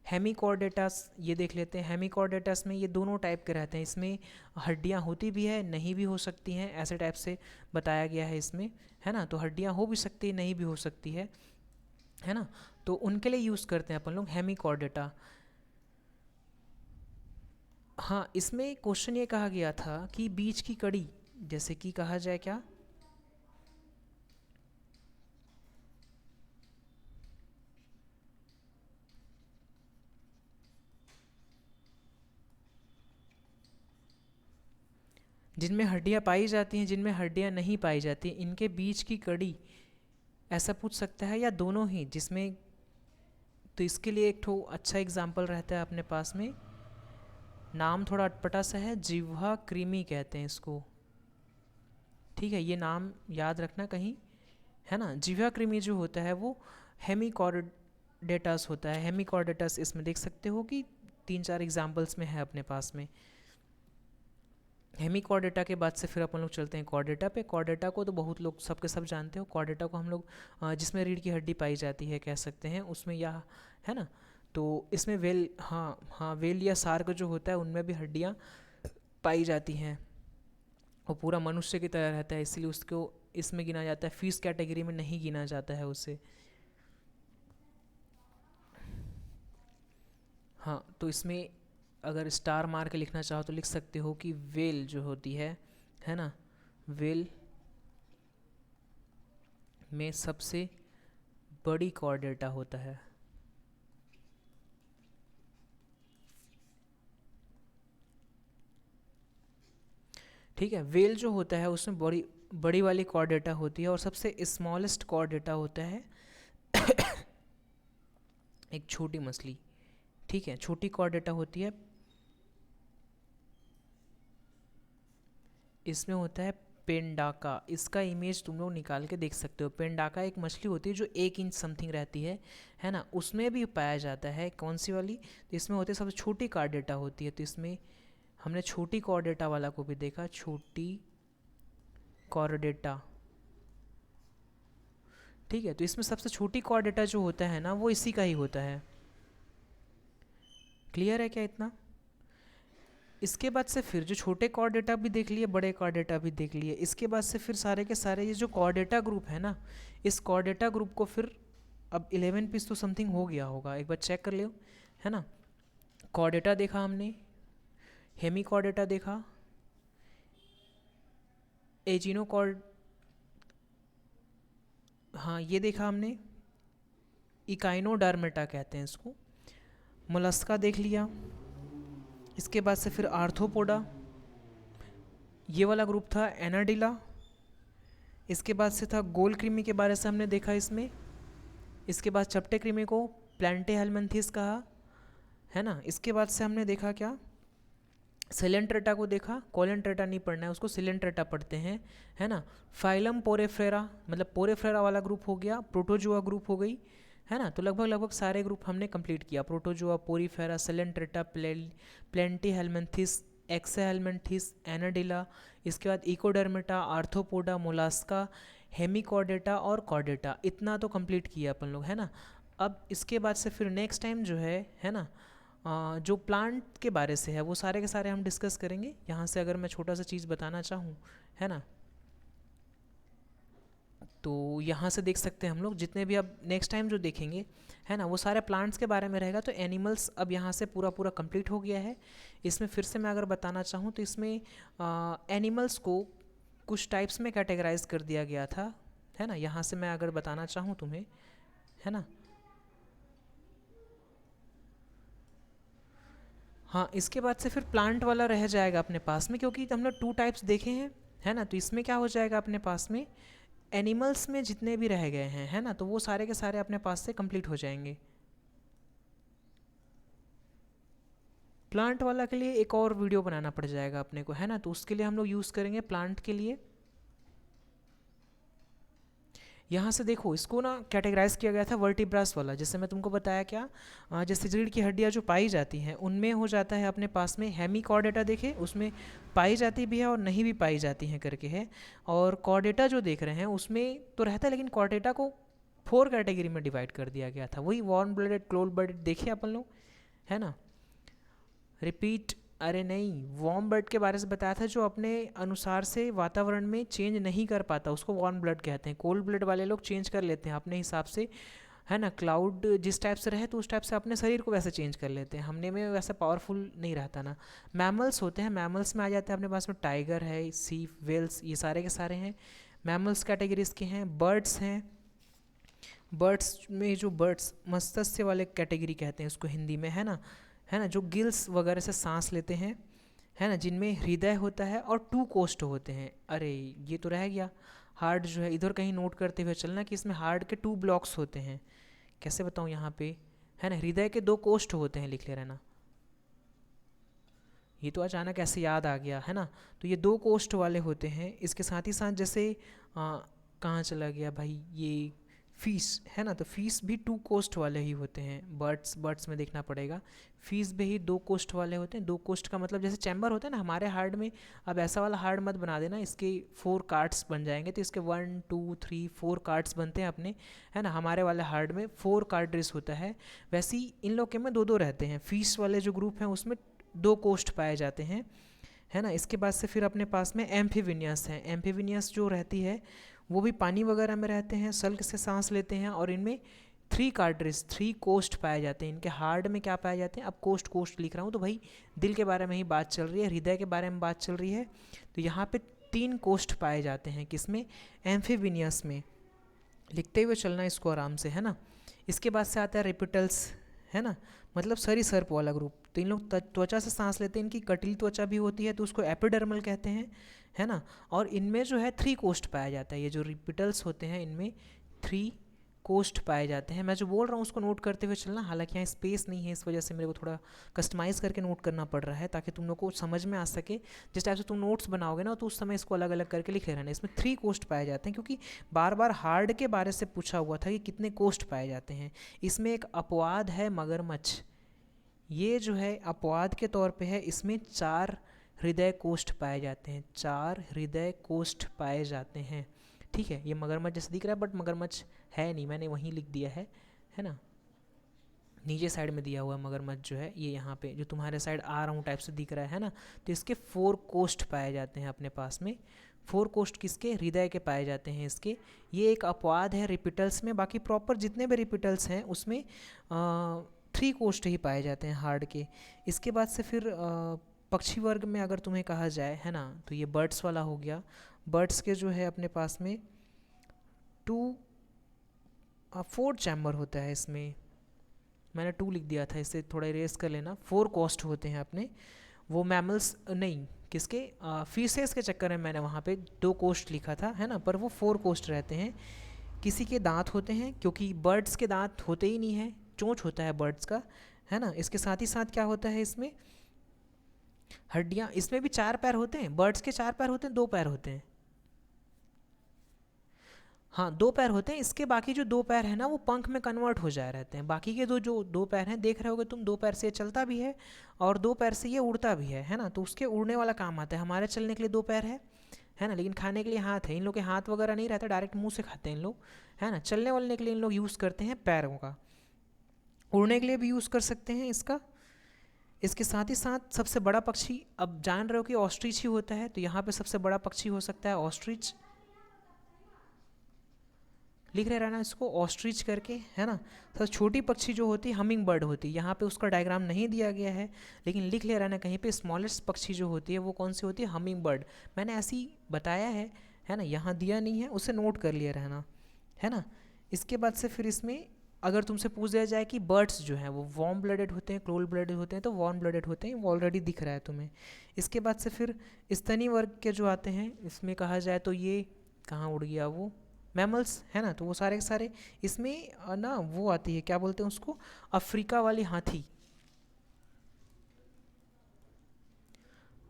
हेमिकॉर्डेटस ये देख लेते हैं। हेमिकॉर्डेटस में ये दोनों टाइप के रहते हैं, इसमें हड्डियाँ होती भी है, नहीं भी हो सकती हैं, ऐसे टाइप से बताया गया है इसमें, है ना। तो हड्डियाँ हो भी सकती है, नहीं भी हो सकती है ना। तो उनके लिए यूज़ करते हैं अपन लोग हेमिकॉर्डेटा। हाँ, इसमें क्वेश्चन ये कहा गया था कि बीच की कड़ी, जैसे कि कहा जाए क्या, जिनमें हड्डियाँ पाई जाती हैं, जिनमें हड्डियाँ नहीं पाई जाती, इनके बीच की कड़ी, ऐसा पूछ सकता है, या दोनों ही, जिसमें तो इसके लिए एक ठो अच्छा एग्जाम्पल रहता है अपने पास में, नाम थोड़ा अटपटा सा है, जिह्वा कृमि कहते हैं इसको, ठीक है, ये नाम याद रखना कहीं, है ना। जिह्वा कृमि जो होता है वो हेमिकॉर्डेटस होता है। हेमिकॉर्डेटस इसमें देख सकते हो कि 3-4 एग्जाम्पल्स में है अपने पास में। हेमिकॉर्डेटा के बाद से फिर अपन लोग चलते हैं कॉर्डेटा पे। कॉर्डेटा को तो बहुत लोग सबके सब जानते हो। कॉर्डेटा को हम लोग जिसमें रीढ़ की हड्डी पाई जाती है कह सकते हैं, उसमें या, है ना। तो इसमें वेल, हाँ हाँ, वेल या सार्क जो होता है उनमें भी हड्डियाँ पाई जाती हैं। वो पूरा मनुष्य की तरह रहता है, इसलिए उसको इसमें गिना जाता है, फीस कैटेगरी में नहीं गिना जाता है उसे। हाँ, तो इसमें अगर स्टार मार के लिखना चाहो तो लिख सकते हो कि वेल जो होती है ना, वेल में सबसे बड़ी कॉर्डेटा होता है। ठीक है, वेल जो होता है उसमें बड़ी बड़ी वाली कॉर्डेटा होती है, और सबसे स्मॉलेस्ट कॉर्डेटा होता है एक छोटी मछली। ठीक है, छोटी कॉर्डेटा होती है, इसमें होता है पेंडाका। इसका इमेज तुम लोग निकाल के देख सकते हो। पेंडाका एक मछली होती है जो 1 इंच समथिंग रहती है ना, उसमें भी पाया जाता है। कौन सी वाली? तो इसमें होती है सबसे छोटी कॉर्डेटा होती है। तो इसमें हमने छोटी कॉर्डेटा वाला को भी देखा, छोटी कॉर्डेटा। ठीक है, तो इसमें सबसे छोटी कॉर्डेटा जो होता है ना वो इसी का ही होता है। क्लियर है क्या इतना? इसके बाद से फिर जो छोटे कॉर्डेटा भी देख लिए, बड़े कॉर्डेटा भी देख लिए, इसके बाद से फिर सारे के सारे ये जो कॉर्डेटा ग्रुप है ना, इस कॉर्डेटा ग्रुप को फिर अब 11 पीस तो समथिंग हो गया होगा, एक बार चेक कर लियो, है ना। कॉर्डेटा देखा हमने, हेमी कॉर्डेटा देखा, एजिनो कॉर्ड, हाँ ये देखा हमने, इकाइनोडर्मेटा कहते हैं इसको, मोलस्का देख लिया। इसके बाद से फिर आर्थ्रोपोडा, ये वाला ग्रुप था एनाडिला। इसके बाद से था गोल कृमि के बारे से हमने देखा इसमें। इसके बाद चपटे कृमि को प्लैंटेहेलमिन्थेस कहा, है ना। इसके बाद से हमने देखा क्या, सिलेंट्रेटा को देखा। कोलेंट्रेटा नहीं पढ़ना है उसको, सिलेंट्रेटा पढ़ते हैं, है ना। फाइलम पोरेफ्रेरा, मतलब पोरेफ्रेरा वाला ग्रुप हो गया, प्रोटोजुआ ग्रुप हो गई, है ना। तो लगभग सारे ग्रुप हमने कंप्लीट किया, प्रोटोजुआ, पोरीफेरा, सिलेंट्रेटा, प्लेंटीहेलमिन्थेस, एक्सेहेलमिन्थेस, एनाडिला। इसके बाद इकोडर्मेटा, आर्थ्रोपोडा, मोलास्का, हेमिकॉर्डेटा और कॉर्डेटा। इतना तो कंप्लीट किया अपन लोग, है ना। अब इसके बाद से फिर नेक्स्ट टाइम जो है ना, जो प्लांट के बारे से है वो सारे के सारे हम डिस्कस करेंगे। यहाँ से अगर मैं छोटा सा चीज़ बताना चाहूँ, है ना, तो यहाँ से देख सकते हैं हम लोग जितने भी अब नेक्स्ट टाइम जो देखेंगे, है ना, वो सारे प्लांट्स के बारे में रहेगा। तो एनिमल्स अब यहाँ से पूरा कंप्लीट हो गया है। इसमें फिर से मैं अगर बताना चाहूँ तो इसमें एनिमल्स को कुछ टाइप्स में कैटेगराइज कर दिया गया था, है ना। यहाँ से मैं अगर बताना चाहूँ तुम्हें, है ना, हाँ, इसके बाद से फिर प्लांट वाला रह जाएगा अपने पास में, क्योंकि हम लोग 2 टाइप्स देखे हैं, है ना। तो इसमें क्या हो जाएगा अपने पास में, एनिमल्स में जितने भी रह गए हैं, है ना, तो वो सारे के सारे अपने पास से कंप्लीट हो जाएंगे। प्लांट वाला के लिए एक और वीडियो बनाना पड़ जाएगा अपने को, है ना। तो उसके लिए हम लोग यूज़ करेंगे प्लांट के लिए। यहाँ से देखो, इसको ना कैटेगराइज किया गया था वर्टिब्रास वाला, जैसे मैं तुमको बताया क्या, जैसे रीढ़ की हड्डियाँ जो पाई जाती हैं उनमें हो जाता है अपने पास में हेमिकॉर्डेटा, देखे उसमें पाई जाती भी है और नहीं भी पाई जाती हैं करके है। और कॉर्डेटा जो देख रहे हैं उसमें तो रहता है, लेकिन कॉर्डेटा को 4 कैटेगरी में डिवाइड कर दिया गया था। वही वार्म ब्लडेड, कोल्ड ब्लडेड देखे अपन लोग, है ना। रिपीट, अरे नहीं, वार्म ब्लड के बारे से बताया था, जो अपने अनुसार से वातावरण में चेंज नहीं कर पाता उसको वार्म ब्लड कहते हैं। कोल्ड ब्लड वाले लोग चेंज कर लेते हैं अपने हिसाब से, है ना। क्लाउड जिस टाइप से रहे तो उस टाइप से अपने शरीर को वैसे चेंज कर लेते हैं, हमने में वैसा पावरफुल नहीं रहता ना। मैमल्स होते हैं, मैमल्स में आ जाते हैं अपने पास में टाइगर है, सी, वेल्स, ये सारे के सारे हैं मैमल्स कैटेगरीज के हैं। बर्ड्स हैं, बर्ड्स में जो बर्ड्स मत्स्य वाले कैटेगरी कहते हैं उसको हिंदी में, है ना, है ना, जो गिल्स वगैरह से सांस लेते हैं, है ना, जिनमें हृदय होता है और 2 कोष्ठ होते हैं। अरे ये तो रह गया, हार्ट जो है इधर कहीं नोट करते हुए चलना कि इसमें हार्ट के 2 ब्लॉक्स होते हैं। कैसे बताऊँ यहाँ पे, है ना। हृदय के 2 कोष्ठ होते हैं, लिख ले रहना। ये तो अचानक ऐसे याद आ गया, है ना। तो ये 2 कोष्ठ वाले होते हैं। इसके साथ ही साथ जैसे कहाँ चला गया भाई, ये फीस, है ना। तो फीस भी 2 कोष्ठ वाले ही होते हैं। बर्ड्स में देखना पड़ेगा, फीस भी ही 2 कोष्ठ वाले होते हैं। 2 कोष्ठ का मतलब जैसे चैम्बर होता है ना हमारे हार्ट में। अब ऐसा वाला हार्ट मत बना देना, इसके 4 कार्ड्स बन जाएंगे। तो इसके 1 2 3 4 कार्ड्स बनते हैं अपने, है ना। हमारे वाले हार्ट में 4 कार्ड्स होता है। वैसे ही इन लोग के में 2 2 रहते हैं। फीस वाले जो ग्रुप हैं उसमें 2 कोष्ठ पाए जाते हैं, है ना। इसके बाद से फिर अपने पास में एम्फीविनियस है। एम्फीविनियस जो रहती है वो भी पानी वगैरह में रहते हैं, सल्क से सांस लेते हैं, और इनमें 3 कार्टरिज 3 कोष्ठ पाए जाते हैं। इनके हार्ड में क्या पाए जाते हैं, अब कोष्ठ कोष्ठ लिख रहा हूँ तो भाई दिल के बारे में ही बात चल रही है, हृदय के बारे में बात चल रही है। तो यहाँ पे 3 कोष्ठ पाए जाते हैं, किसमें, एम्फीविनियस में। लिखते हुए चलना इसको आराम से, है ना। इसके बाद से आता है रेपिटल्स, है ना, मतलब सरीसर्प वाला ग्रुप। तो इन लोग त्वचा से सांस लेते हैं, इनकी कटिल त्वचा भी होती है तो उसको एपिडर्मल कहते हैं, है ना। और इनमें जो है 3 कोष्ठ पाया जाता है। ये जो रिपिटल्स होते हैं इनमें 3 कोष्ठ पाए जाते हैं। मैं जो बोल रहा हूँ उसको नोट करते हुए चलना। हालांकि यहाँ स्पेस नहीं है, इस वजह से मेरे को थोड़ा कस्टमाइज़ करके नोट करना पड़ रहा है ताकि तुम लोग को समझ में आ सके। जिस टाइप से तुम नोट्स बनाओगे ना तो उस समय इसको अलग अलग करके लिखे रहना। इसमें 3 कोष्ठ पाए जाते हैं क्योंकि बार बार हार्ड के बारे से पूछा हुआ था कि कितने कोष्ठ पाए जाते हैं। इसमें एक अपवाद है मगरमच्छ, ये जो है अपवाद के तौर पे है। इसमें 4 हृदय कोष्ठ पाए जाते हैं, 4 हृदय कोष्ठ पाए जाते हैं, ठीक है। ये मगरमच्छ जैसे दिख रहा है बट मगरमच्छ है नहीं, मैंने वहीं लिख दिया है ना। नीचे साइड में दिया हुआ मगरमच्छ जो है ये यहाँ पे जो तुम्हारे साइड आ रहा हूँ टाइप से दिख रहा है ना। तो इसके 4 कोष्ठ पाए जाते हैं अपने पास में। 4 कोष्ठ किसके, हृदय के पाए जाते हैं इसके। ये एक अपवाद है रिपिटल्स में, बाकी प्रॉपर जितने भी रिपिटल्स हैं उसमें 3 कोष्ठ ही पाए जाते हैं हार्ड के। इसके बाद से फिर पक्षी वर्ग में अगर तुम्हें कहा जाए, है ना, तो ये बर्ड्स वाला हो गया। बर्ड्स के जो है अपने पास में 4 चैम्बर होता है इसमें। मैंने 2 लिख दिया था, इसे थोड़ा इरेज कर लेना। 4 कोष्ठ होते हैं अपने। वो मैमल्स नहीं, किसके, फीसेस के चक्कर में मैंने वहाँ पे 2 कोष्ठ लिखा था, है ना, पर वो 4 कोष्ठ रहते हैं। किसी के दांत होते हैं, क्योंकि बर्ड्स के दांत होते ही नहीं है, चोंच होता है बर्ड्स का, है ना। इसके साथ ही साथ क्या होता है इसमें, हड्डियाँ। इसमें भी 4 पैर होते हैं, बर्ड्स के 4 पैर होते हैं, 2 पैर होते हैं, हाँ 2 पैर होते हैं। इसके बाकी जो 2 पैर है ना वो पंख में कन्वर्ट हो जाए रहते हैं। बाकी के जो 2 पैर हैं, देख रहे होगे तुम, 2 पैर से ये चलता भी है और 2 पैर से ये उड़ता भी है ना। तो उसके उड़ने वाला काम आता है। हमारे चलने के लिए 2 पैर है ना, लेकिन खाने के लिए हाथ है। इन लोग के हाथ वगैरह नहीं रहता, डायरेक्ट मुंह से खाते हैं इन लोग, है ना। चलने वलने के लिए इन लोग यूज़ करते हैं पैरों का, उड़ने के लिए भी यूज़ कर सकते हैं इसका। इसके साथ ही साथ सबसे बड़ा पक्षी, अब जान रहे हो कि ऑस्ट्रिच ही होता है, तो यहाँ पे सबसे बड़ा पक्षी हो सकता है ऑस्ट्रिच। लिख रहे रहना इसको ऑस्ट्रिच करके, है ना। सबसे छोटी पक्षी जो होती है हमिंग बर्ड होती है। यहाँ पे उसका डायग्राम नहीं दिया गया है, लेकिन लिख ले रहना कहीं पे स्मॉलेस्ट पक्षी जो होती है वो कौन सी होती है, हमिंग बर्ड। मैंने ऐसे ही बताया है ना, यहाँ दिया नहीं है, उसे नोट कर लिया रहना, है ना। इसके बाद से फिर इसमें अगर तुमसे पूछ दिया जाए कि बर्ड्स जो हैं वो वार्म ब्लडेड होते हैं, कोल्ड ब्लडेड होते हैं, तो वार्म ब्लडेड होते हैं, वो ऑलरेडी दिख रहा है तुम्हें। इसके बाद से फिर स्तनी वर्ग के जो आते हैं, इसमें कहा जाए तो ये कहाँ उड़ गया वो, मैमल्स, है ना। तो वो सारे के सारे इसमें ना वो आती है, क्या बोलते हैं उसको, अफ्रीका वाली हाथी,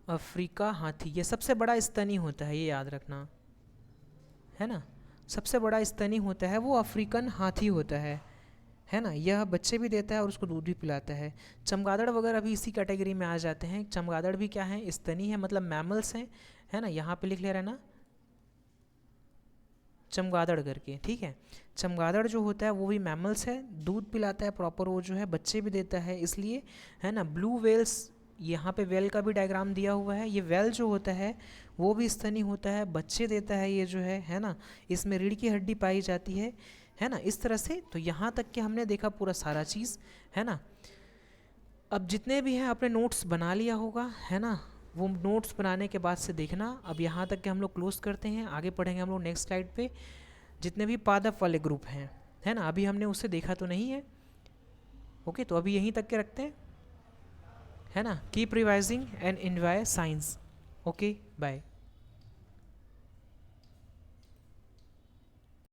अफ्रीका हाथी। ये सबसे बड़ा स्तनी होता है, ये याद रखना, है ना। सबसे बड़ा स्तनी होता है वो अफ्रीकन हाथी होता है ना। यह बच्चे भी देता है और उसको दूध भी पिलाता है। चमगादड़ वगैरह भी इसी कैटेगरी में आ जाते हैं। चमगादड़ भी क्या है, स्तनी है, मतलब मैमल्स हैं, है ना। यहाँ पे लिख ले रहना चमगादड़ करके, ठीक है। चमगादड़ जो होता है वो भी मैमल्स है, दूध पिलाता है प्रॉपर, वो जो है बच्चे भी देता है, इसलिए, है ना। ब्लू वेल्स, यहाँ पे वेल का भी डायग्राम दिया हुआ है। ये वेल जो होता है वो भी स्तनी होता है, बच्चे देता है ये जो है ना। इसमें रीढ़ की हड्डी पाई जाती है ना। इस तरह से तो यहाँ तक कि हमने देखा पूरा सारा चीज़, है ना। अब जितने भी हैं आपने नोट्स बना लिया होगा, है ना। वो नोट्स बनाने के बाद से देखना। अब यहाँ तक के हम लोग क्लोज करते हैं, आगे पढ़ेंगे हम लोग नेक्स्ट स्लाइड पे जितने भी पादप वाले ग्रुप हैं, है ना। अभी हमने उससे देखा तो नहीं है, ओके। तो अभी यहीं तक के रखते हैं, है ना। Keep revising and enjoy science, okay, bye.